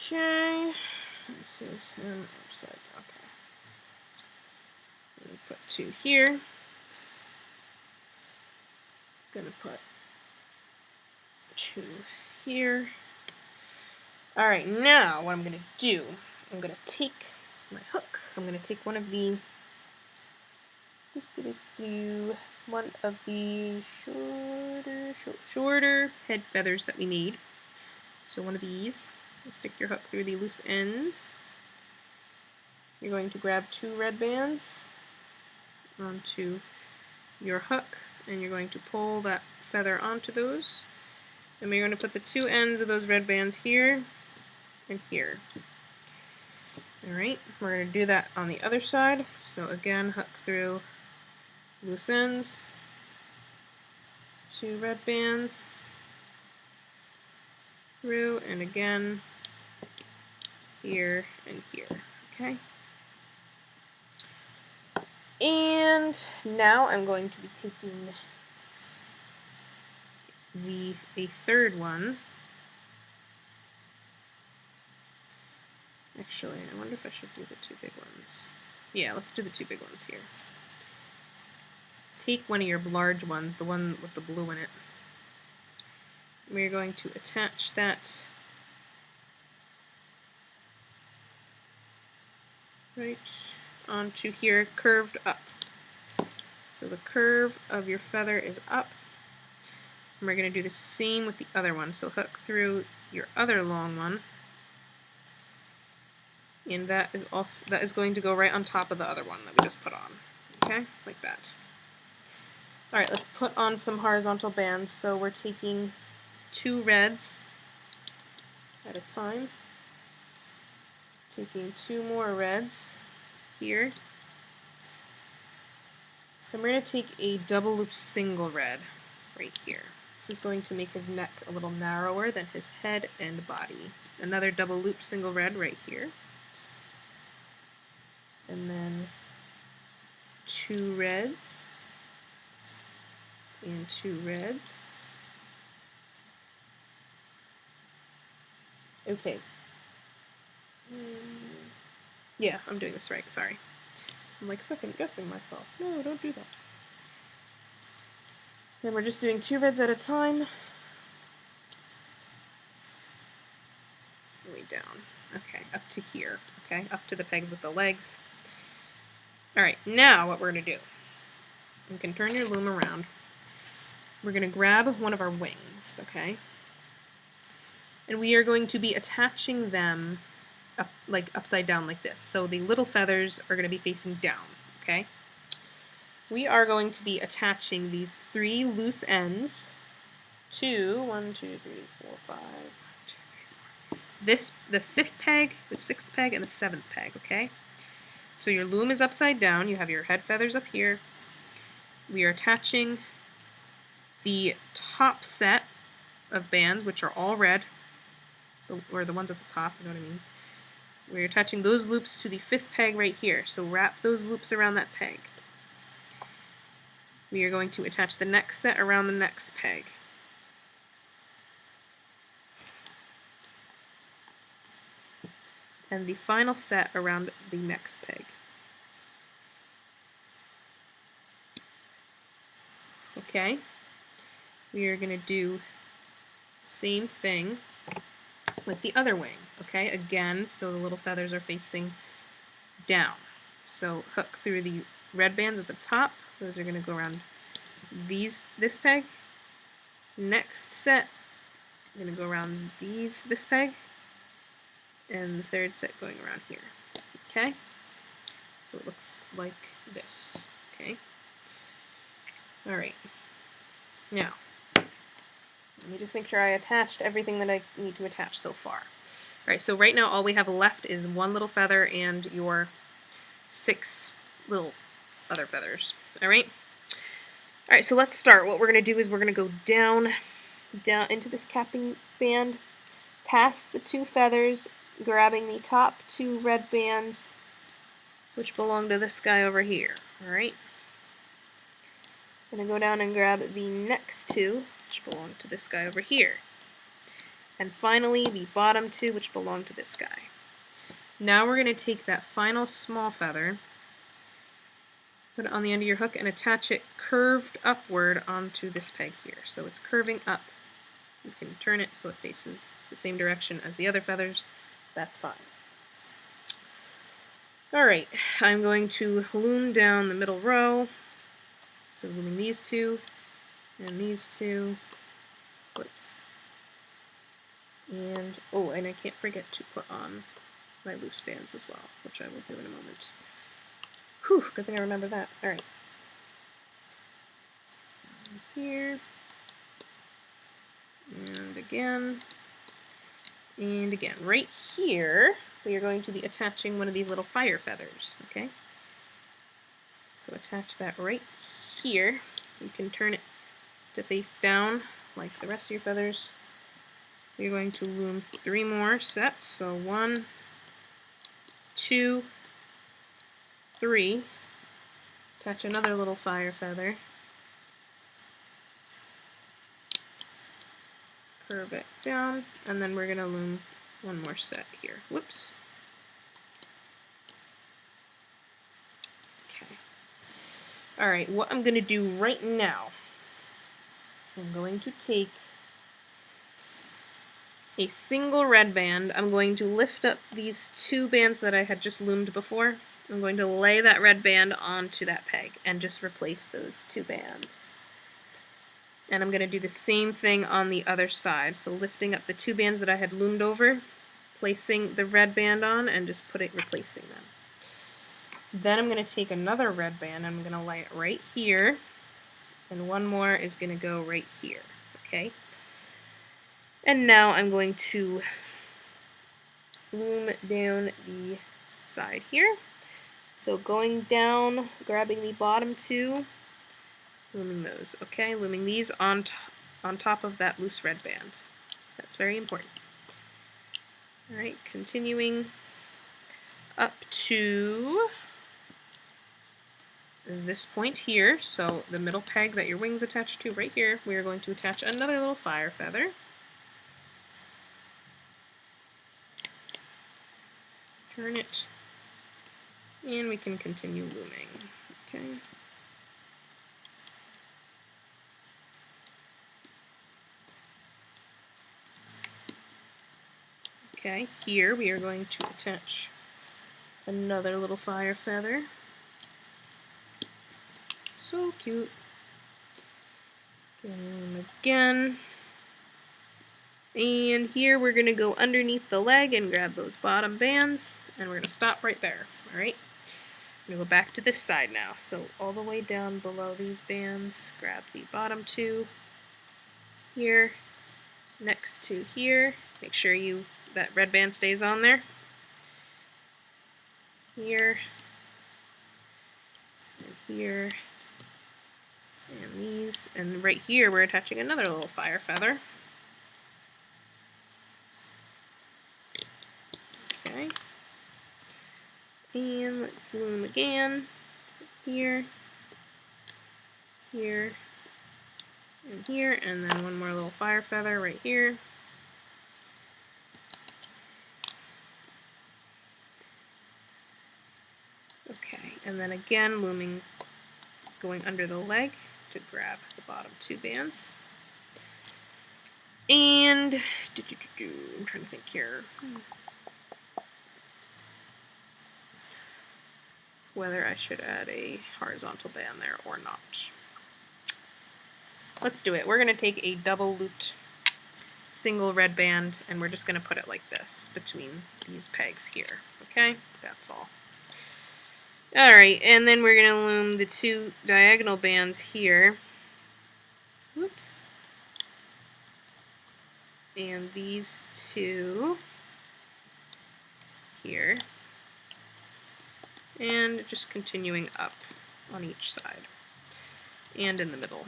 Okay, this is him upside. Okay, I'm gonna put 2 here. Gonna put 2 here. All right, now what I'm gonna do? I'm gonna take my hook. I'm gonna take one of the shorter head feathers that we need. So one of these. Stick your hook through the loose ends. You're going to grab 2 red bands onto your hook, and you're going to pull that feather onto those. And we're going to put the 2 ends of those red bands here and here. Alright, we're going to do that on the other side. So again, hook through loose ends, 2 red bands through, and again here and here. Okay? And now I'm going to be taking a third one. Actually, I wonder if I should do the 2 big ones. Yeah, let's do the 2 big ones here. Take one of your large ones, the one with the blue in it. We're going to attach that right onto here, curved up. So the curve of your feather is up. And we're going to do the same with the other one. So hook through your other long one. And that is going to go right on top of the other one that we just put on. Okay? Like that. Alright, let's put on some horizontal bands. So we're taking 2 reds at a time. Taking 2 more reds here. Then we're going to take a double loop single red right here. This is going to make his neck a little narrower than his head and body. Another double loop single red right here. And then 2 reds and 2 reds. Okay. Yeah, I'm doing this right, sorry. I'm like second guessing myself. No, don't do that. And we're just doing 2 reds at a time. Way down. Okay, up to here. Okay, up to the pegs with the legs. Alright, now what we're going to do, you can turn your loom around. We're going to grab one of our wings, okay? And we are going to be attaching them up, like upside down like this. So the little feathers are going to be facing down, okay? We are going to be attaching these 3 loose ends to 1, 2, 3, 4, 5, 2, 3, 4. The 5th peg, the 6th peg, and the 7th peg, okay? So your loom is upside down. You have your head feathers up here. We are attaching the top set of bands, which are all red, or the ones at the top, you know what I mean? We're attaching those loops to the 5th peg right here. So wrap those loops around that peg. We are going to attach the next set around the next peg. And the final set around the next peg. Okay, we are going to do the same thing with the other wing, okay? Again, so the little feathers are facing down. So hook through the red bands at the top. Those are going to go around this peg. Next set, I'm going to go around this peg. And the 3rd set going around here, okay? So it looks like this, okay? Alright, now, let me just make sure I attached everything that I need to attach so far. Alright, so right now all we have left is 1 little feather and your 6 little other feathers, alright? Alright, so let's start. What we're going to do is we're going to go down into this capping band, past the 2 feathers, grabbing the top 2 red bands, which belong to this guy over here, alright? I'm going to go down and grab the next 2, which belong to this guy over here. And finally, the bottom 2, which belong to this guy. Now we're going to take that final small feather, put it on the end of your hook, and attach it curved upward onto this peg here. So it's curving up. You can turn it so it faces the same direction as the other feathers. That's fine. Alright, I'm going to loom down the middle row. So looming these 2, and these 2. Whoops. And, oh, and I can't forget to put on my loose bands as well, which I will do in a moment. Whew, good thing I remember that. Alright. Here. And again. And again. Right here, we are going to be attaching one of these little fire feathers, okay? So attach that right here. You can turn it to face down like the rest of your feathers. We're going to loom 3 more sets. So 1, 2, 3. Attach another little fire feather. Curve it down, and then we're going to loom 1 more set here. Whoops. Okay. Alright, what I'm going to do right now, I'm going to take a single red band. I'm going to lift up these 2 bands that I had just loomed before. I'm going to lay that red band onto that peg and just replace those 2 bands. And I'm going to do the same thing on the other side. So lifting up the 2 bands that I had loomed over, placing the red band on, and just replacing them. Then I'm going to take another red band and I'm going to lay it right here. And 1 more is going to go right here. Okay? And now I'm going to loom down the side here. So going down, grabbing the bottom 2, looming those. Okay, looming these on top of that loose red band. That's very important. Alright, continuing up to this point here. So the middle peg that your wing's attached to right here, we are going to attach another little fire feather. Turn it, and we can continue looming. Okay. Okay, here we are going to attach another little fire feather. So cute. Again. And here we're going to go underneath the leg and grab those bottom bands, and we're going to stop right there. Alright? I'm going to go back to this side now. So all the way down below these bands, grab the bottom two here, next to here. Make sure that red band stays on there. Here, and here, and these, and right here we're attaching another little fire feather. Okay. And let's loom again. Here, here, and here, and then one more little fire feather right here. Okay, and then again looming, going under the leg to grab the bottom two bands. And I'm trying to think here whether I should add a horizontal band there or not. Let's do it. We're going to take a double looped single red band and we're just going to put it like this between these pegs here. Okay, that's all. Alright, and then we're going to loom the two diagonal bands here. Whoops. And these two here. And just continuing up on each side. And in the middle,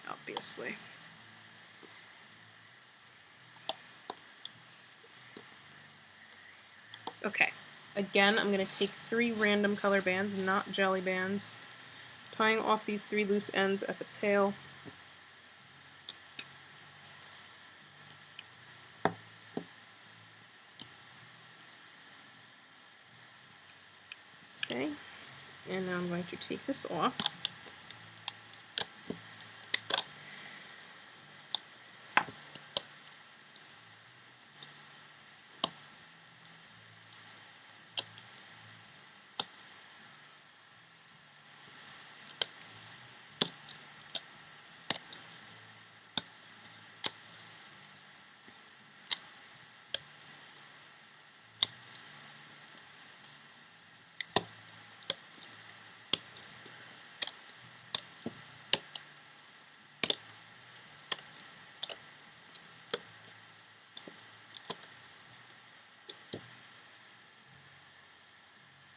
obviously. Okay, again, I'm going to take 3 random color bands, not jelly bands, tying off these 3 loose ends at the tail. Okay, and now I'm going to take this off.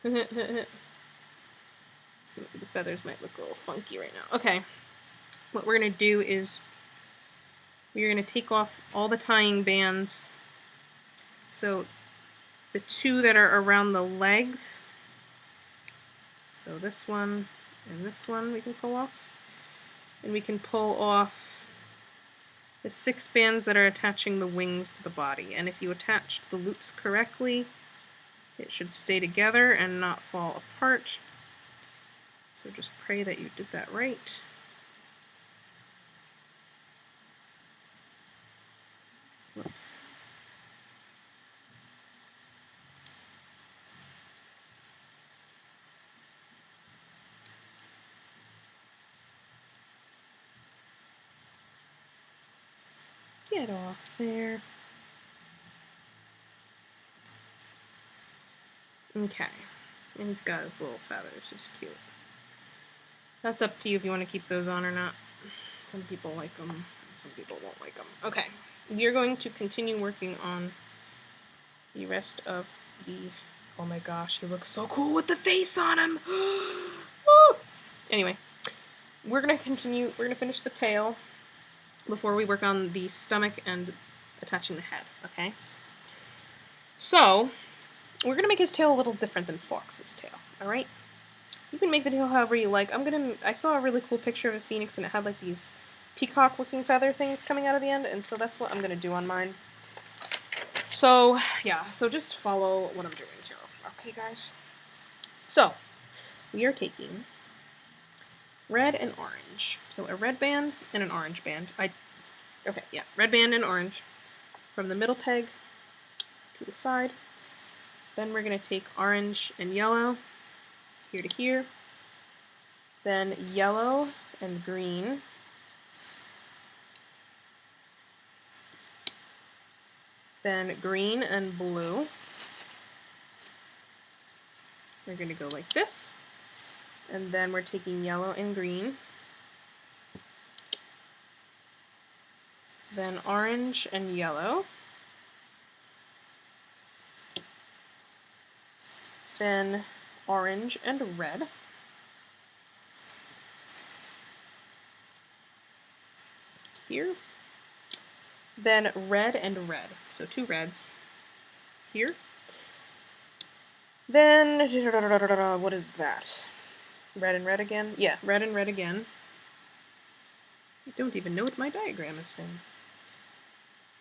The feathers might look a little funky right now. Okay, what we're going to do is we're going to take off all the tying bands. So the 2 that are around the legs, so this one and this one we can pull off. And we can pull off the 6 bands that are attaching the wings to the body. And if you attached the loops correctly, it should stay together and not fall apart. So just pray that you did that right. Whoops. Get off there. Okay, and he's got his little feathers, just cute. That's up to you if you want to keep those on or not. Some people like them, some people won't like them. Okay, you're going to continue working on the rest of the... Oh my gosh, he looks so cool with the face on him! Anyway, we're going to continue, we're going to finish the tail before we work on the stomach and attaching the head, okay? So, we're going to make his tail a little different than Fox's tail, alright? You can make the tail however you like. I saw a really cool picture of a phoenix and it had like these peacock-looking feather things coming out of the end, and so that's what I'm going to do on mine. So, yeah, so just follow what I'm doing here, okay guys? So, we are taking red and orange. So a red band and an orange band. Red band and orange from the middle peg to the side. Then we're going to take orange and yellow here to here. Then yellow and green. Then green and blue. We're going to go like this. And then we're taking yellow and green. Then orange and yellow. Then orange and red. Here. Then red and red. So 2 reds here. Then, what is that? Red and red again? Yeah, red and red again. I don't even know what my diagram is saying.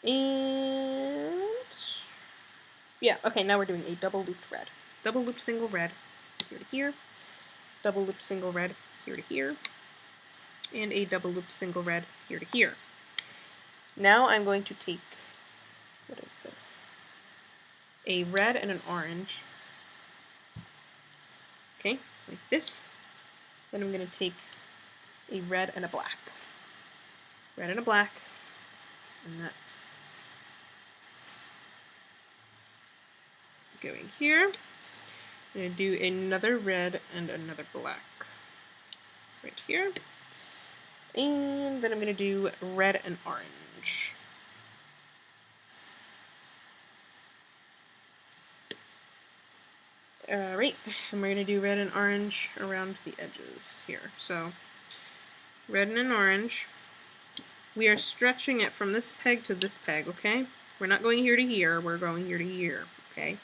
And yeah, okay, now we're doing a double looped red. Double looped single red here to here. Double looped single red here to here. And a double looped single red here to here. Now I'm going to take, what is this? A red and an orange. Okay, like this. Then I'm going to take a red and a black. Red and a black. And that's going here. I'm going to do another red and another black right here. And then I'm going to do red and orange. Alright, and we're going to do red and orange around the edges here. So, red and an orange. We are stretching it from this peg to this peg, okay? We're not going here to here, we're going here to here, okay?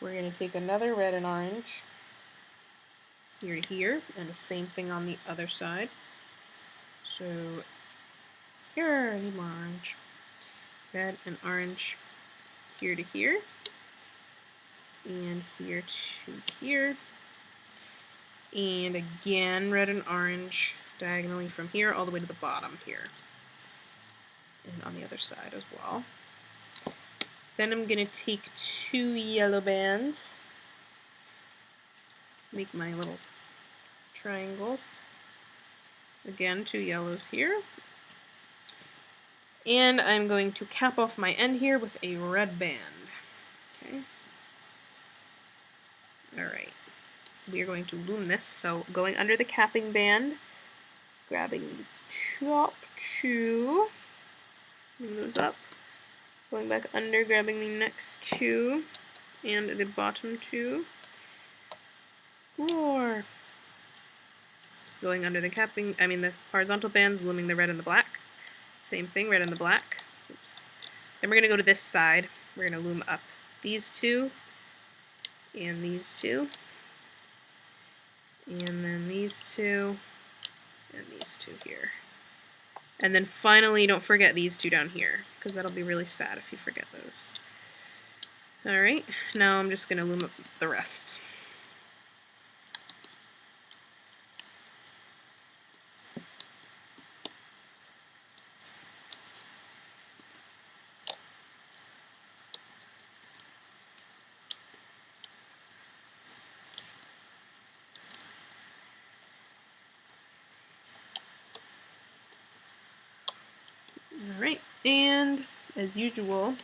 We're going to take another red and orange here to here, and the same thing on the other side. So, here, I need more orange. Red and orange here to here. And here to here. And again, red and orange diagonally from here all the way to the bottom here. And on the other side as well. Then I'm going to take 2 yellow bands. Make my little triangles. Again, 2 yellows here. And I'm going to cap off my end here with a red band. Okay. Alright. We are going to loom this, so going under the capping band, grabbing the top 2, bring those up, going back under, grabbing the next 2, and the bottom 2, more. Going under the capping, the horizontal bands, looming the red and the black. Same thing, red and the black. Oops. Then we're going to go to this side. We're going to loom up these 2, and these 2, and then these 2, and these 2 here. And then finally, don't forget these 2 down here, because that'll be really sad if you forget those. Alright, now I'm just going to loom up the rest. Alright, and as usual,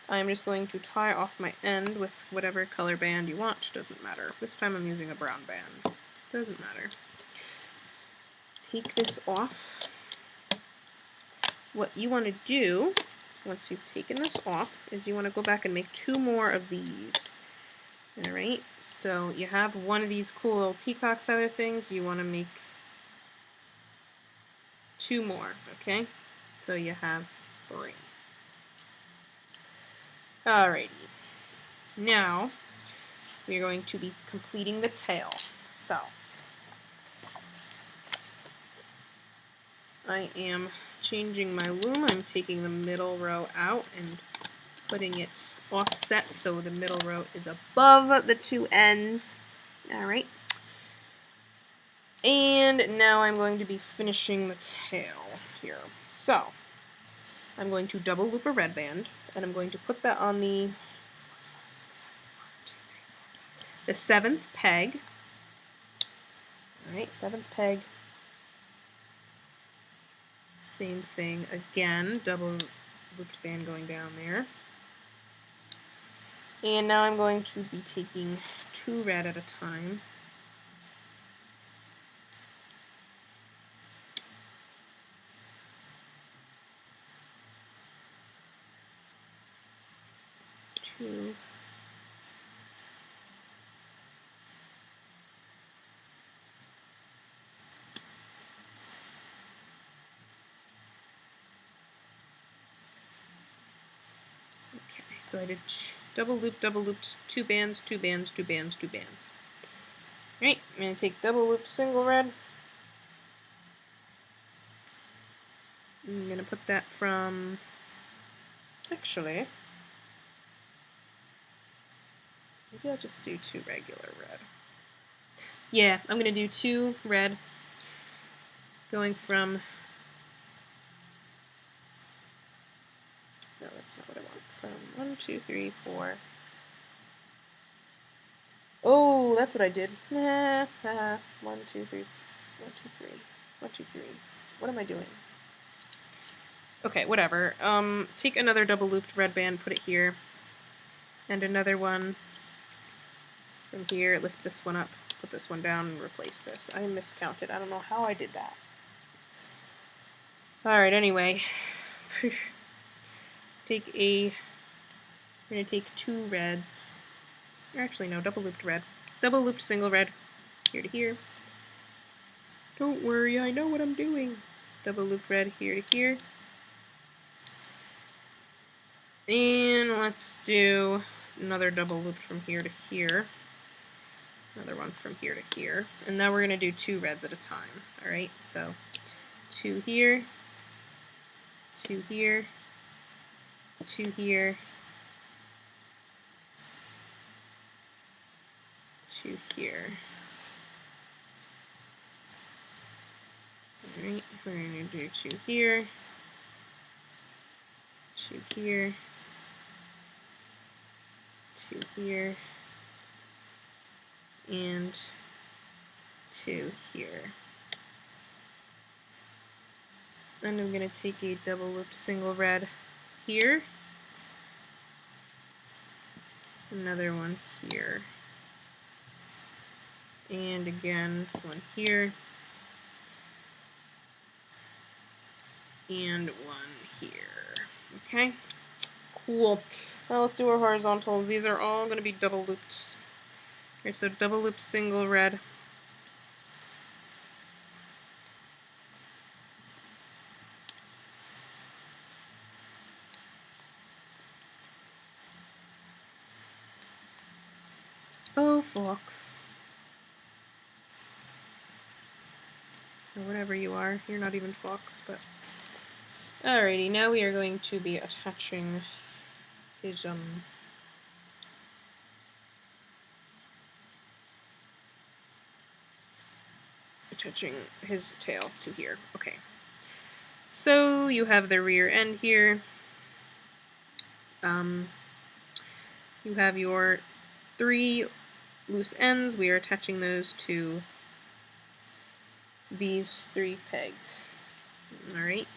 I'm just going to tie off my end with whatever color band you want, doesn't matter. This time I'm using a brown band, doesn't matter. Take this off. What you want to do, once you've taken this off, is you want to go back and make 2 more of these. Alright, so you have one of these cool little peacock feather things, you want to make 2 more, okay? So you have 3. Alrighty. Now, we're going to be completing the tail. So, I am changing my loom. I'm taking the middle row out and putting it offset so the middle row is above the 2 ends. Alright. And now I'm going to be finishing the tail here. So, I'm going to double loop a red band And I'm going to put that on the 7th peg. Alright, 7th peg. Same thing again, double looped band going down there. And now I'm going to be taking 2 red at a time. Two. Okay, so I did double looped, 2 bands, 2 bands, 2 bands, 2 bands. Alright, I'm going to take double looped single red. I'm going to put that from, actually, maybe I'll just do 2 regular red. Yeah, I'm going to do 2 red, going from, no, that's not what I want, from 1, 2, 3, 4. Oh, that's what I did. 1, 2, 3, 1, 2, 3, 1, 2, 3. What am I doing? Okay, whatever. Take another double looped red band, put it here, and another one from here. Lift this one up, put this one down, and replace this. I miscounted. I don't know how I did that. All right. Anyway, we're gonna take 2 reds. Or actually, no, double looped red. Double looped single red, here to here. Don't worry, I know what I'm doing. Double looped red here to here. And let's do another double loop from here to here. Another one from here to here. And now we're going to do 2 reds at a time. Alright, so 2 here, 2 here, 2 here, 2 here. Alright, we're going to do 2 here, 2 here, 2 here, and 2 here. And I'm going to take a double loop single red here, another one here, and again one here, and one here. Okay, cool. Now let's do our horizontals. These are all going to be double looped. Okay, so double loop single red. Oh, Fox. Or whatever you are. You're not even Fox, but... Alrighty, now we are going to be attaching his, attaching his tail to here. Okay. So, you have the rear end here. You have your 3 loose ends. We are attaching those to these 3 pegs. Alright.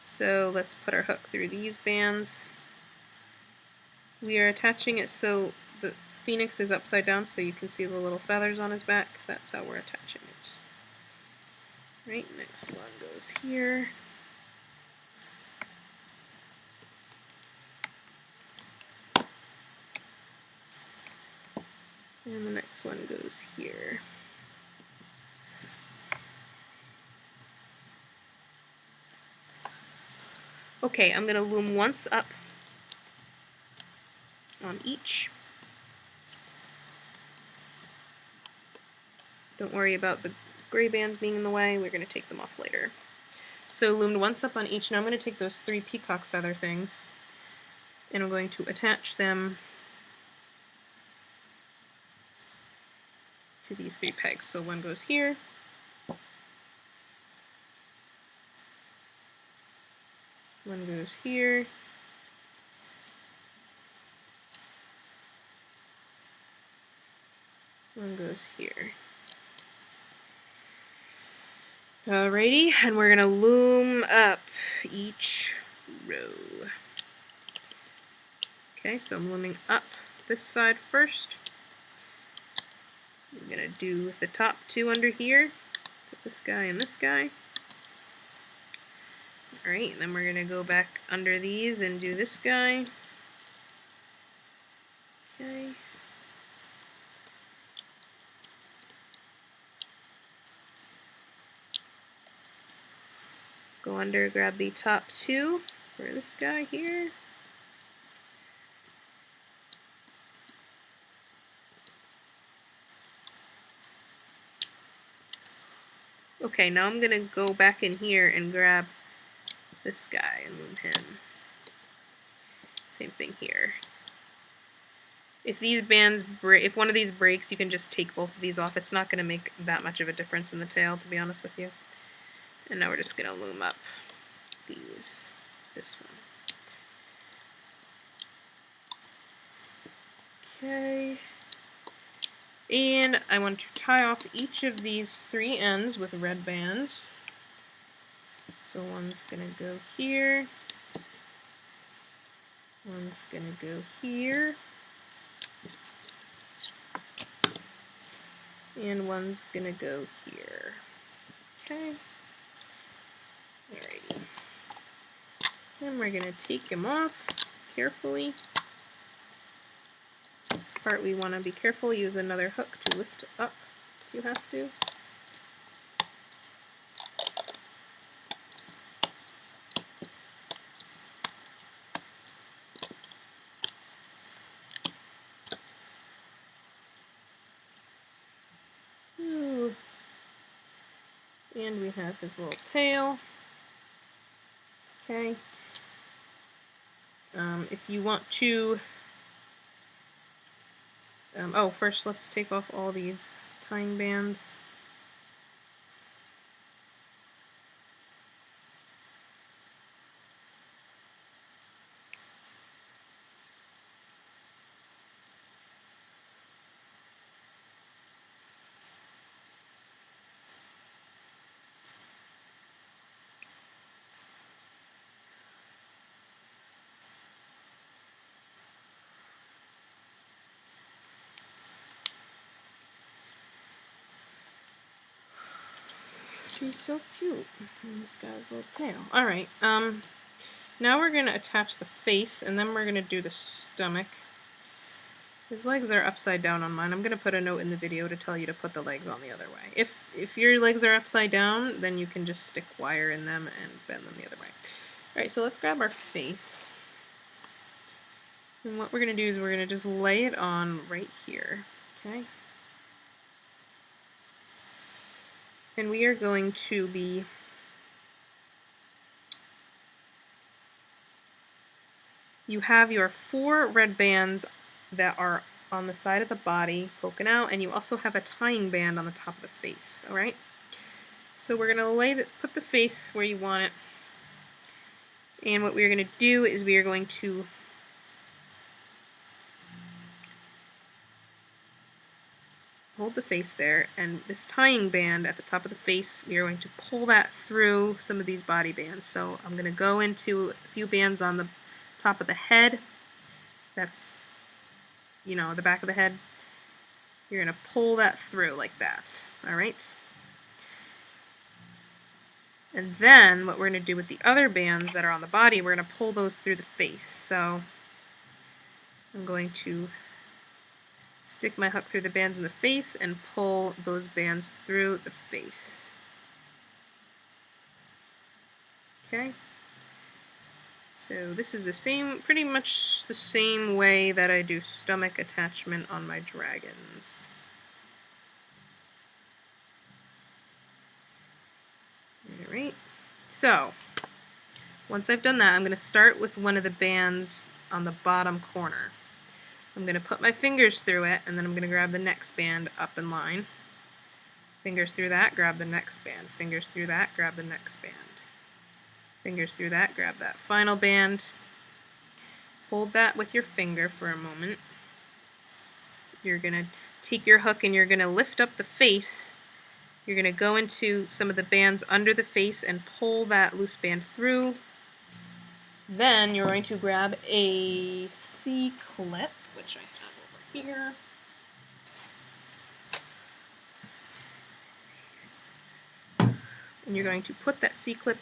So let's put our hook through these bands. We are attaching it so the phoenix is upside down so you can see the little feathers on his back. That's how we're attaching it. Right, next one goes here. And the next one goes here. Okay, I'm going to loom once up on each. Don't worry about the gray bands being in the way. We're going to take them off later. So loomed once up on each. Now I'm going to take those 3 peacock feather things and I'm going to attach them to these 3 pegs. So one goes here. One goes here. One goes here. Alrighty, and we're gonna loom up each row. Okay, so I'm looming up this side first. I'm gonna do the top two under here. So this guy and this guy. Alright, and then we're gonna go back under these and do this guy. Okay. Go under, grab the top two for this guy here. Okay, now I'm gonna go back in here and grab this guy and loom him. Same thing here. If these bands break, if one of these breaks, you can just take both of these off. It's not gonna make that much of a difference in the tail, to be honest with you. And now we're just gonna loom up these, this one. Okay. And I want to tie off each of these three ends with red bands. So one's gonna go here. One's gonna go here. And one's gonna go here. Okay. Alrighty. Then we're gonna take them off carefully. This part we want to be careful, use another hook to lift up if you have to. Ooh. And we have his little tail. Okay. If you want to oh, first let's take off all these tying bands. She's so cute. And this guy's little tail. Alright, now we're going to attach the face, and then we're going to do the stomach. His legs are upside down on mine. I'm going to put a note in the video to tell you to put the legs on the other way. If your legs are upside down, then you can just stick wire in them and bend them the other way. Alright, so let's grab our face. And what we're going to do is we're going to just lay it on right here. Okay? And we are going to be you have your 4 red bands that are on the side of the body poking out, and you also have a tying band on the top of the face, alright? So we're going to put the face where you want it, and what we're going to do is we are going to hold the face there, and this tying band at the top of the face, we are going to pull that through some of these body bands. So I'm going to go into a few bands on the top of the head. That's, you know, the back of the head. You're going to pull that through like that, alright? And then what we're going to do with the other bands that are on the body, we're going to pull those through the face. So I'm going to stick my hook through the bands in the face and pull those bands through the face. Okay? So this is the same, pretty much the same way that I do stomach attachment on my dragons. Alright, so once I've done that, I'm going to start with one of the bands on the bottom corner. I'm going to put my fingers through it, and then I'm going to grab the next band up in line. Fingers through that, grab the next band. Fingers through that, grab the next band. Fingers through that, grab that final band. Hold that with your finger for a moment. You're going to take your hook and you're going to lift up the face. You're going to go into some of the bands under the face and pull that loose band through. Then you're going to grab a C-clip, which I have over here. And you're going to put that C-clip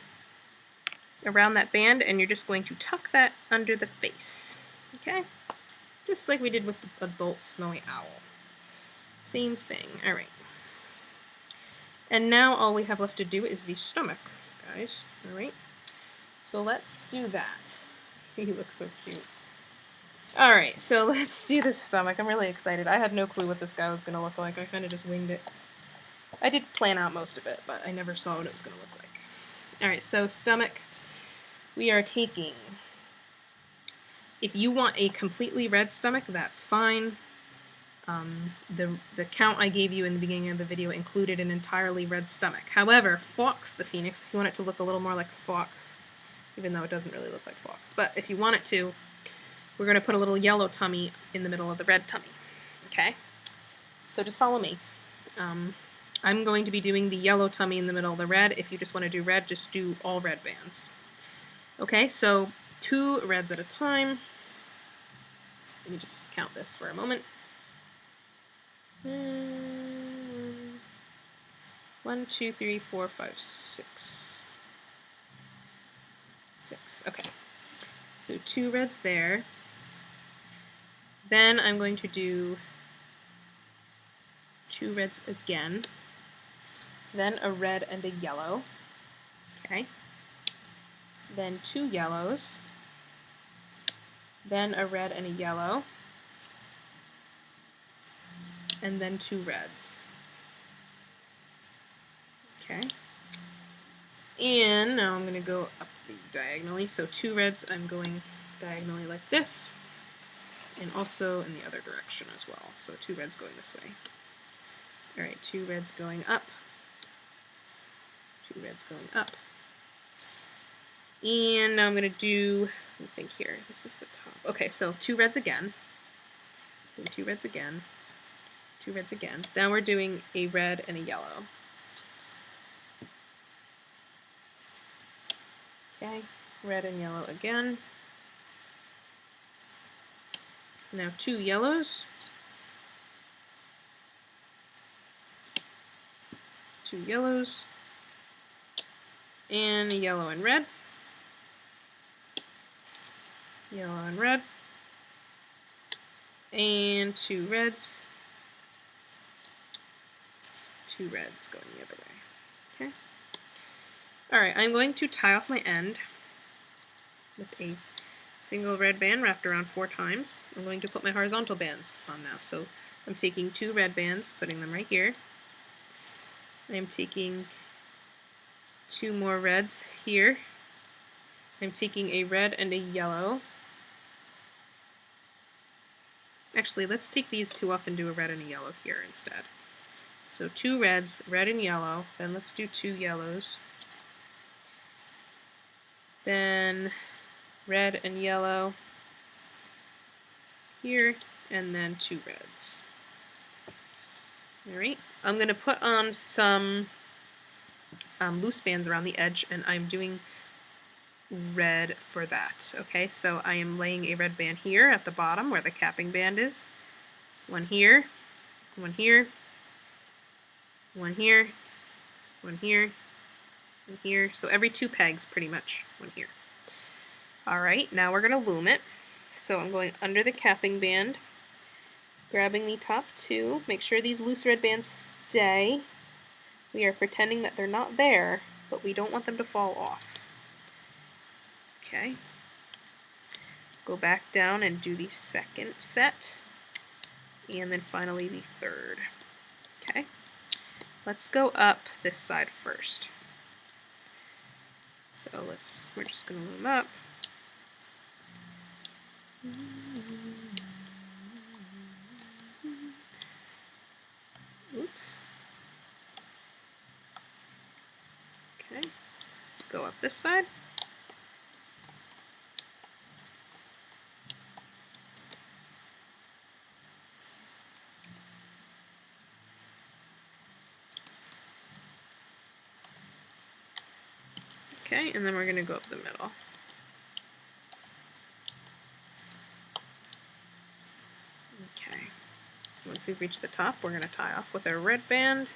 around that band, and you're just going to tuck that under the face. Okay? Just like we did with the adult snowy owl. Same thing. Alright. And now all we have left to do is the stomach, guys. Alright? So let's do that. He looks so cute. Alright, so let's do the stomach. I'm really excited. I had no clue what this guy was going to look like. I kind of just winged it. I did plan out most of it, but I never saw what it was going to look like. Alright, so stomach. We are taking... If you want a completely red stomach, that's fine. The count I gave you in the beginning of the video included an entirely red stomach. However, Fox the Phoenix, if you want it to look a little more like Fox, even though it doesn't really look like Fox, but if you want it to, we're going to put a little yellow tummy in the middle of the red tummy. Okay? So just follow me. I'm going to be doing the yellow tummy in the middle of the red. If you just want to do red, just do all red bands. Okay, so 2 reds at a time. Let me just count this for a moment. 1, 2, 3, 4, 5, 6. 6. Okay. So 2 reds there. Then I'm going to do 2 reds again. Then a red and a yellow. Okay. Then 2 yellows. Then a red and a yellow. And then 2 reds. Okay. And now I'm going to go up diagonally. So 2 reds, I'm going diagonally like this. And also in the other direction as well. So 2 reds going this way. Alright, 2 reds going up. 2 reds going up. And now I'm going to do, let me think here, this is the top. Okay, so 2 reds again. 2 reds again. 2 reds again. Now we're doing a red and a yellow. Okay, red and yellow again. Now 2 yellows. 2 yellows. And a yellow and red. Yellow and red. And 2 reds. 2 reds going the other way. Okay. Alright, I'm going to tie off my end with a single red band wrapped around 4 times. I'm going to put my horizontal bands on now. So I'm taking 2 red bands, putting them right here. I'm taking 2 more reds here. I'm taking a red and a yellow. Actually, let's take these 2 off and do a red and a yellow here instead. So 2 reds, red and yellow, then let's do 2 yellows. Then red and yellow here, and then 2 reds. Alright, I'm going to put on some loose bands around the edge, and I'm doing red for that. Okay, so I am laying a red band here at the bottom where the capping band is. One here, one here, one here, one here, and here. So every 2 pegs, pretty much, one here. Alright, now we're going to loom it. So I'm going under the capping band, grabbing the top 2. Make sure these loose red bands stay. We are pretending that they're not there, but we don't want them to fall off. Okay. Go back down and do the second set, and then finally the third. Okay. Let's go up this side first. So we're just going to loom up. Oops. Okay. Let's go up this side. Okay, and then we're going to go up the middle. Okay, once we've reached the top, we're going to tie off with our red band.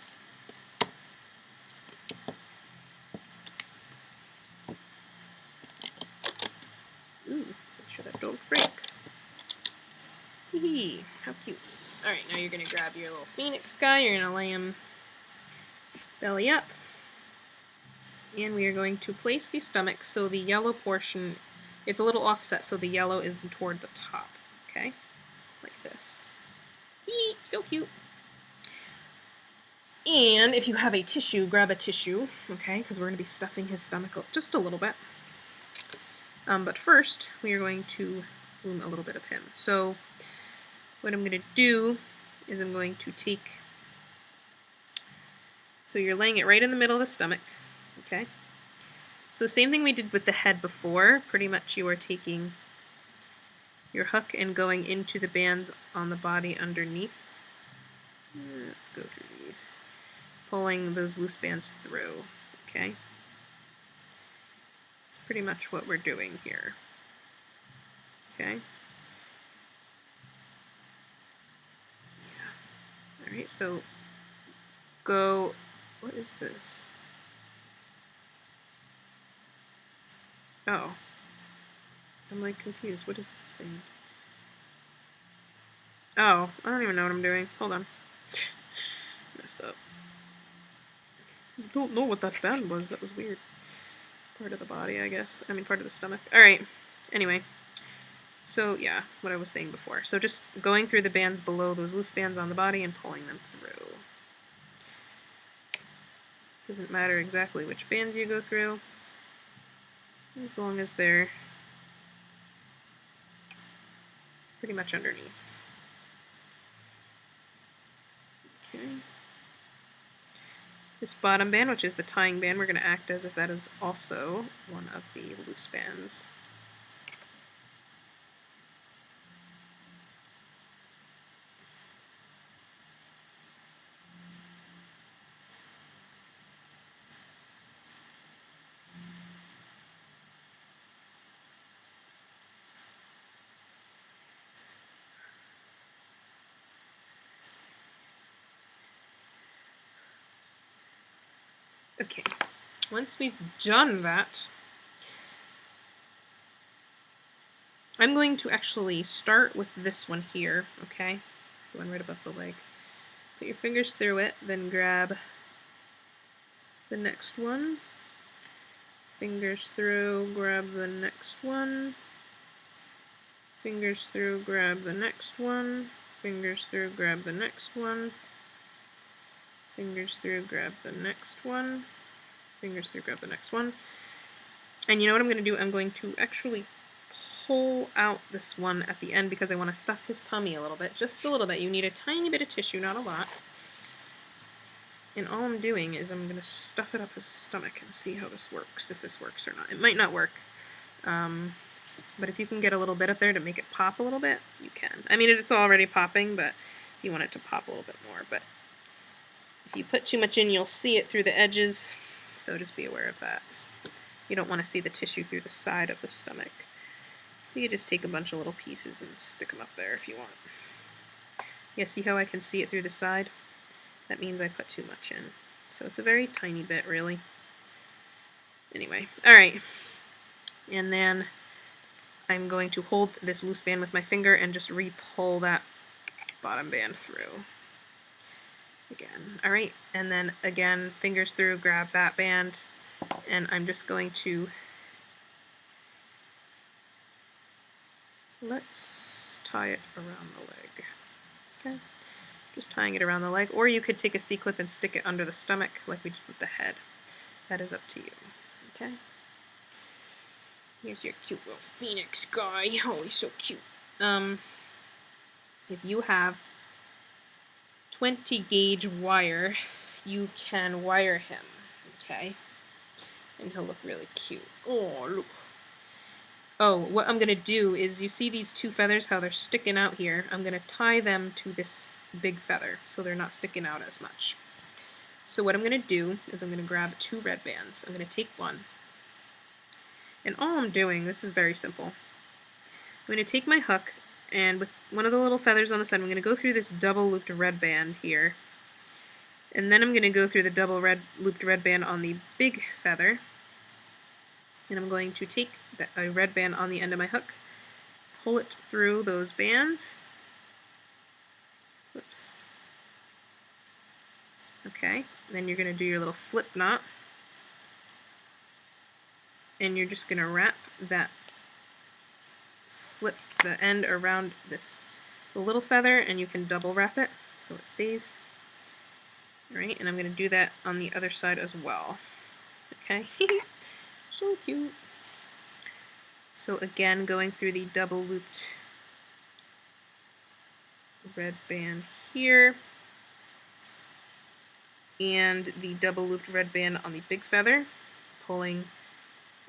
Ooh, make sure that don't break. Hee, how cute. Alright, now you're going to grab your little phoenix guy, you're going to lay him belly up. And we are going to place the stomach so the yellow portion, it's a little offset so the yellow is toward the top, okay? Like this. Eee, so cute. And if you have a tissue, grab a tissue, okay? Because we're going to be stuffing his stomach just a little bit. But first, we are going to loom a little bit of him. So what I'm going to do is I'm going to take, so you're laying it right in the middle of the stomach, okay? So same thing we did with the head before. Pretty much you are taking your hook and going into the bands on the body underneath. Let's go through these. Pulling those loose bands through, okay? That's pretty much what we're doing here, okay? Yeah. Alright, so go, what is this? Oh. I'm like confused. What is this band? Oh, I don't even know what I'm doing. Hold on. Messed up. I don't know what that band was. That was weird. Part of the body, I guess. I mean, part of the stomach. Alright. Anyway. So, yeah, what I was saying before. So just going through the bands below those loose bands on the body and pulling them through. Doesn't matter exactly which bands you go through, as long as they're pretty much underneath. Okay. This bottom band, which is the tying band, we're going to act as if that is also one of the loose bands. Okay, once we've done that, I'm going to actually start with this one here, okay? The one right above the leg. Put your fingers through it, then grab the next one. Fingers through, grab the next one. Fingers through, grab the next one. Fingers through, grab the next one. Fingers through, grab the next one. Fingers through, grab the next one. And you know what I'm going to do? I'm going to actually pull out this one at the end because I want to stuff his tummy a little bit. Just a little bit. You need a tiny bit of tissue, not a lot. And all I'm doing is I'm going to stuff it up his stomach and see how this works, if this works or not. It might not work. But if you can get a little bit up there to make it pop a little bit, you can. I mean, it's already popping, but you want it to pop a little bit more. But if you put too much in, you'll see it through the edges. So just be aware of that. You don't want to see the tissue through the side of the stomach. You can just take a bunch of little pieces and stick them up there if you want. Yeah, see how I can see it through the side? That means I put too much in. So it's a very tiny bit, really. Anyway, alright. And then I'm going to hold this loose band with my finger and just re-pull that bottom band through. Again, alright, and then again, fingers through, grab that band, and I'm just going to, let's tie it around the leg, okay, just tying it around the leg, or you could take a C-clip and stick it under the stomach like we did with the head. That is up to you, okay. Here's your cute little phoenix guy. Oh, he's so cute. If you have 20 gauge wire, you can wire him, okay? And he'll look really cute. Oh, look. Oh, what I'm gonna do is, you see these two feathers, how they're sticking out here? I'm gonna tie them to this big feather so they're not sticking out as much. So what I'm gonna do is I'm gonna grab two red bands. I'm gonna take one, And all I'm doing, this is very simple. I'm going to take my hook, and with one of the little feathers on the side, I'm going to go through this double looped red band here. And then I'm going to go through the double looped red band on the big feather. And I'm going to take a red band on the end of my hook, pull it through those bands. Whoops. Okay, then you're going to do your little slip knot. And you're just going to wrap that slip the end around the little feather, and you can double wrap it so it stays. Alright, and I'm going to do that on the other side as well. Okay, so cute. So again, going through the double looped red band here, and the double looped red band on the big feather, pulling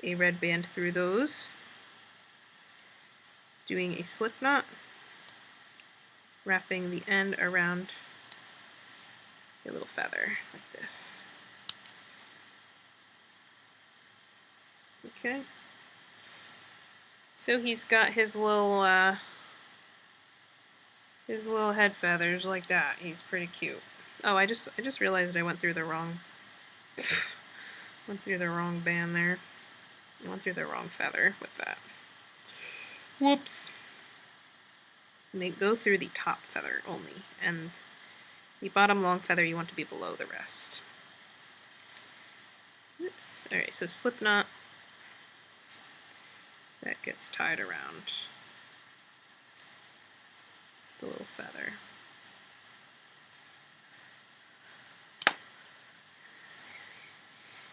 a red band through those, doing a slip knot, wrapping the end around a little feather like this. Okay. So he's got his little head feathers like that. He's pretty cute. Oh, I just realized I went through the wrong band there. I went through the wrong feather with that. Whoops. And they go through the top feather only, and the bottom long feather you want to be below the rest. Oops. Alright, so slip knot. That gets tied around the little feather.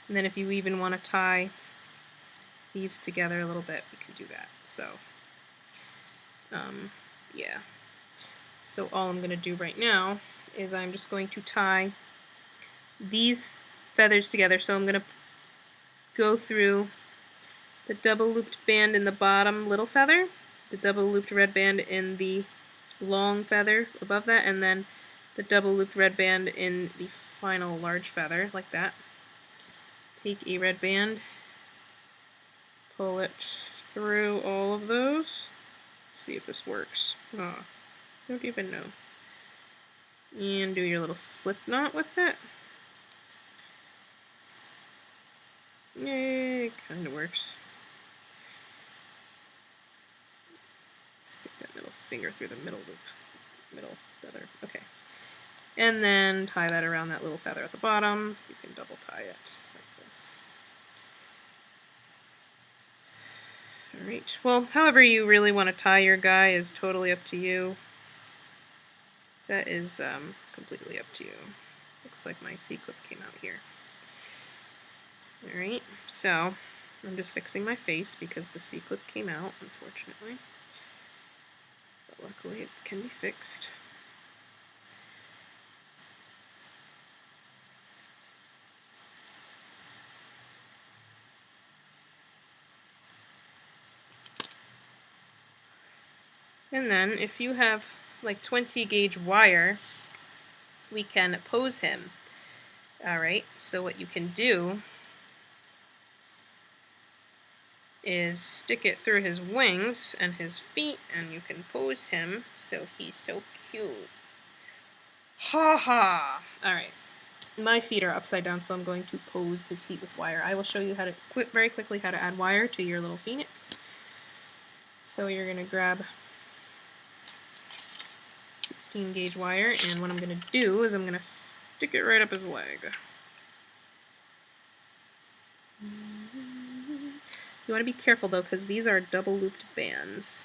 And then if you even want to tie these together a little bit, we can do that. So, yeah. So all I'm going to do right now is I'm just going to tie these feathers together. So I'm going to go through the double looped band in the bottom little feather, the double looped red band in the long feather above that, and then the double looped red band in the final large feather, like that. Take a red band, pull it through all of those. See if this works. Oh, don't even know. And do your little slip knot with it. Yay, it kind of works. Stick that middle finger through the middle feather. Okay. And then tie that around that little feather at the bottom. You can double tie it like this. Alright, well, however you really want to tie your guy is totally up to you. That is completely up to you. Looks like my C-clip came out here. Alright, so I'm just fixing my face because the C-clip came out, unfortunately. But luckily it can be fixed. And then if you have like 20 gauge wire, we can pose him. Alright, so what you can do is stick it through his wings and his feet, and you can pose him so he's so cute. Ha ha! Alright, my feet are upside down, so I'm going to pose his feet with wire. I will show you how to very quickly how to add wire to your little phoenix. So you're going to grab 16 gauge wire, and what I'm going to do is I'm going to stick it right up his leg. You want to be careful though, because these are double looped bands.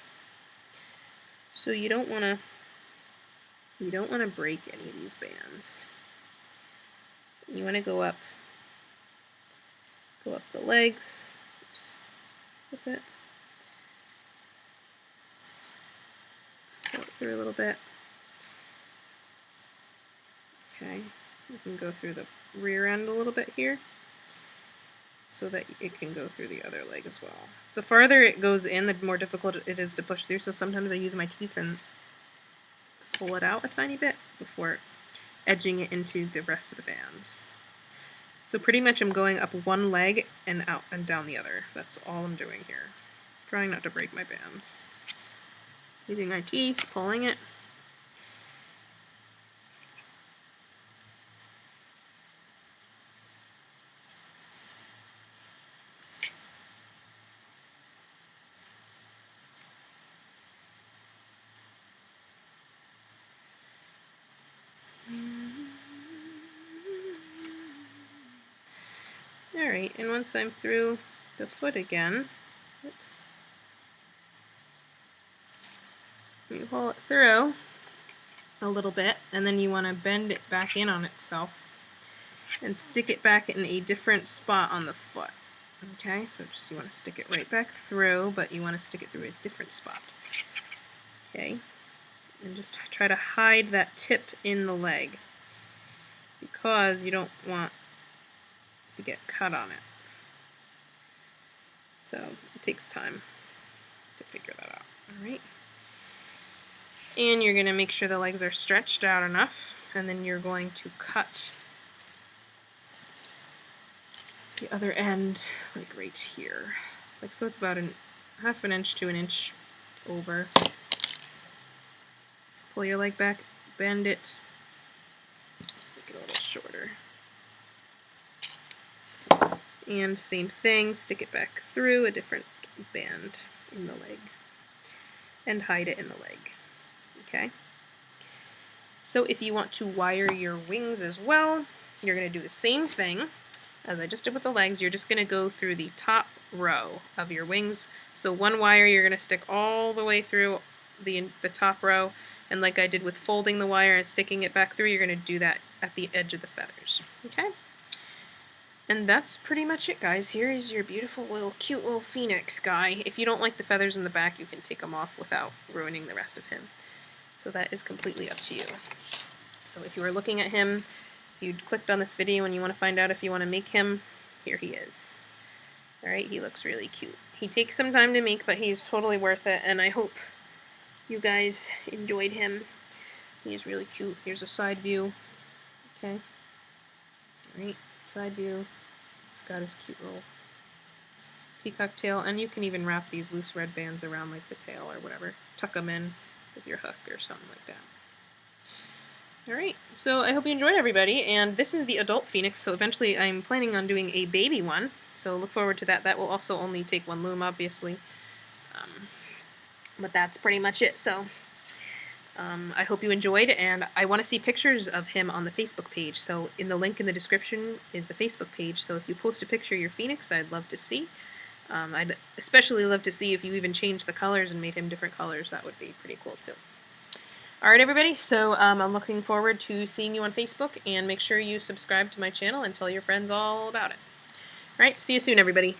So you don't want to break any of these bands. You want to go up the legs. Oops. With it. Pull it through a little bit. Okay, you can go through the rear end a little bit here so that it can go through the other leg as well. The farther it goes in, the more difficult it is to push through, so sometimes I use my teeth and pull it out a tiny bit before edging it into the rest of the bands. So pretty much I'm going up one leg and out and down the other. That's all I'm doing here. Trying not to break my bands. Using my teeth, pulling it. Alright, and once I'm through the foot again, oops, you pull it through a little bit, and then you want to bend it back in on itself and stick it back in a different spot on the foot. Okay, so just you want to stick it right back through, but you want to stick it through a different spot. Okay, and just try to hide that tip in the leg because you don't want to get cut on it. So it takes time to figure that out. Alright. And you're going to make sure the legs are stretched out enough, and then you're going to cut the other end like right here. Like so, it's about half an inch to an inch over. Pull your leg back, bend it, make it a little shorter. And same thing, stick it back through a different band in the leg and hide it in the leg. Okay? So if you want to wire your wings as well, you're going to do the same thing as I just did with the legs. You're just going to go through the top row of your wings. So one wire you're going to stick all the way through the top row, and like I did with folding the wire and sticking it back through, you're going to do that at the edge of the feathers. Okay? And that's pretty much it, guys. Here is your beautiful little cute little phoenix guy. If you don't like the feathers in the back, you can take them off without ruining the rest of him. So that is completely up to you. So if you were looking at him, you clicked on this video and you want to find out if you want to make him, here he is. Alright, he looks really cute. He takes some time to make, but he's totally worth it, and I hope you guys enjoyed him. He's really cute. Here's a side view. Okay. Alright, side view. Got his cute little peacock tail, and you can even wrap these loose red bands around like the tail or whatever. Tuck them in with your hook or something like that. Alright, so I hope you enjoyed, everybody, and this is the adult phoenix, so eventually I'm planning on doing a baby one, so look forward to that. That will also only take one loom, obviously, but that's pretty much it. So I hope you enjoyed, and I want to see pictures of him on the Facebook page. So in the link in the description is the Facebook page. So if you post a picture of your phoenix, I'd love to see. I'd especially love to see if you even changed the colors and made him different colors. That would be pretty cool too. Alright, everybody, so I'm looking forward to seeing you on Facebook, and make sure you subscribe to my channel and tell your friends all about it. Alright, see you soon, everybody.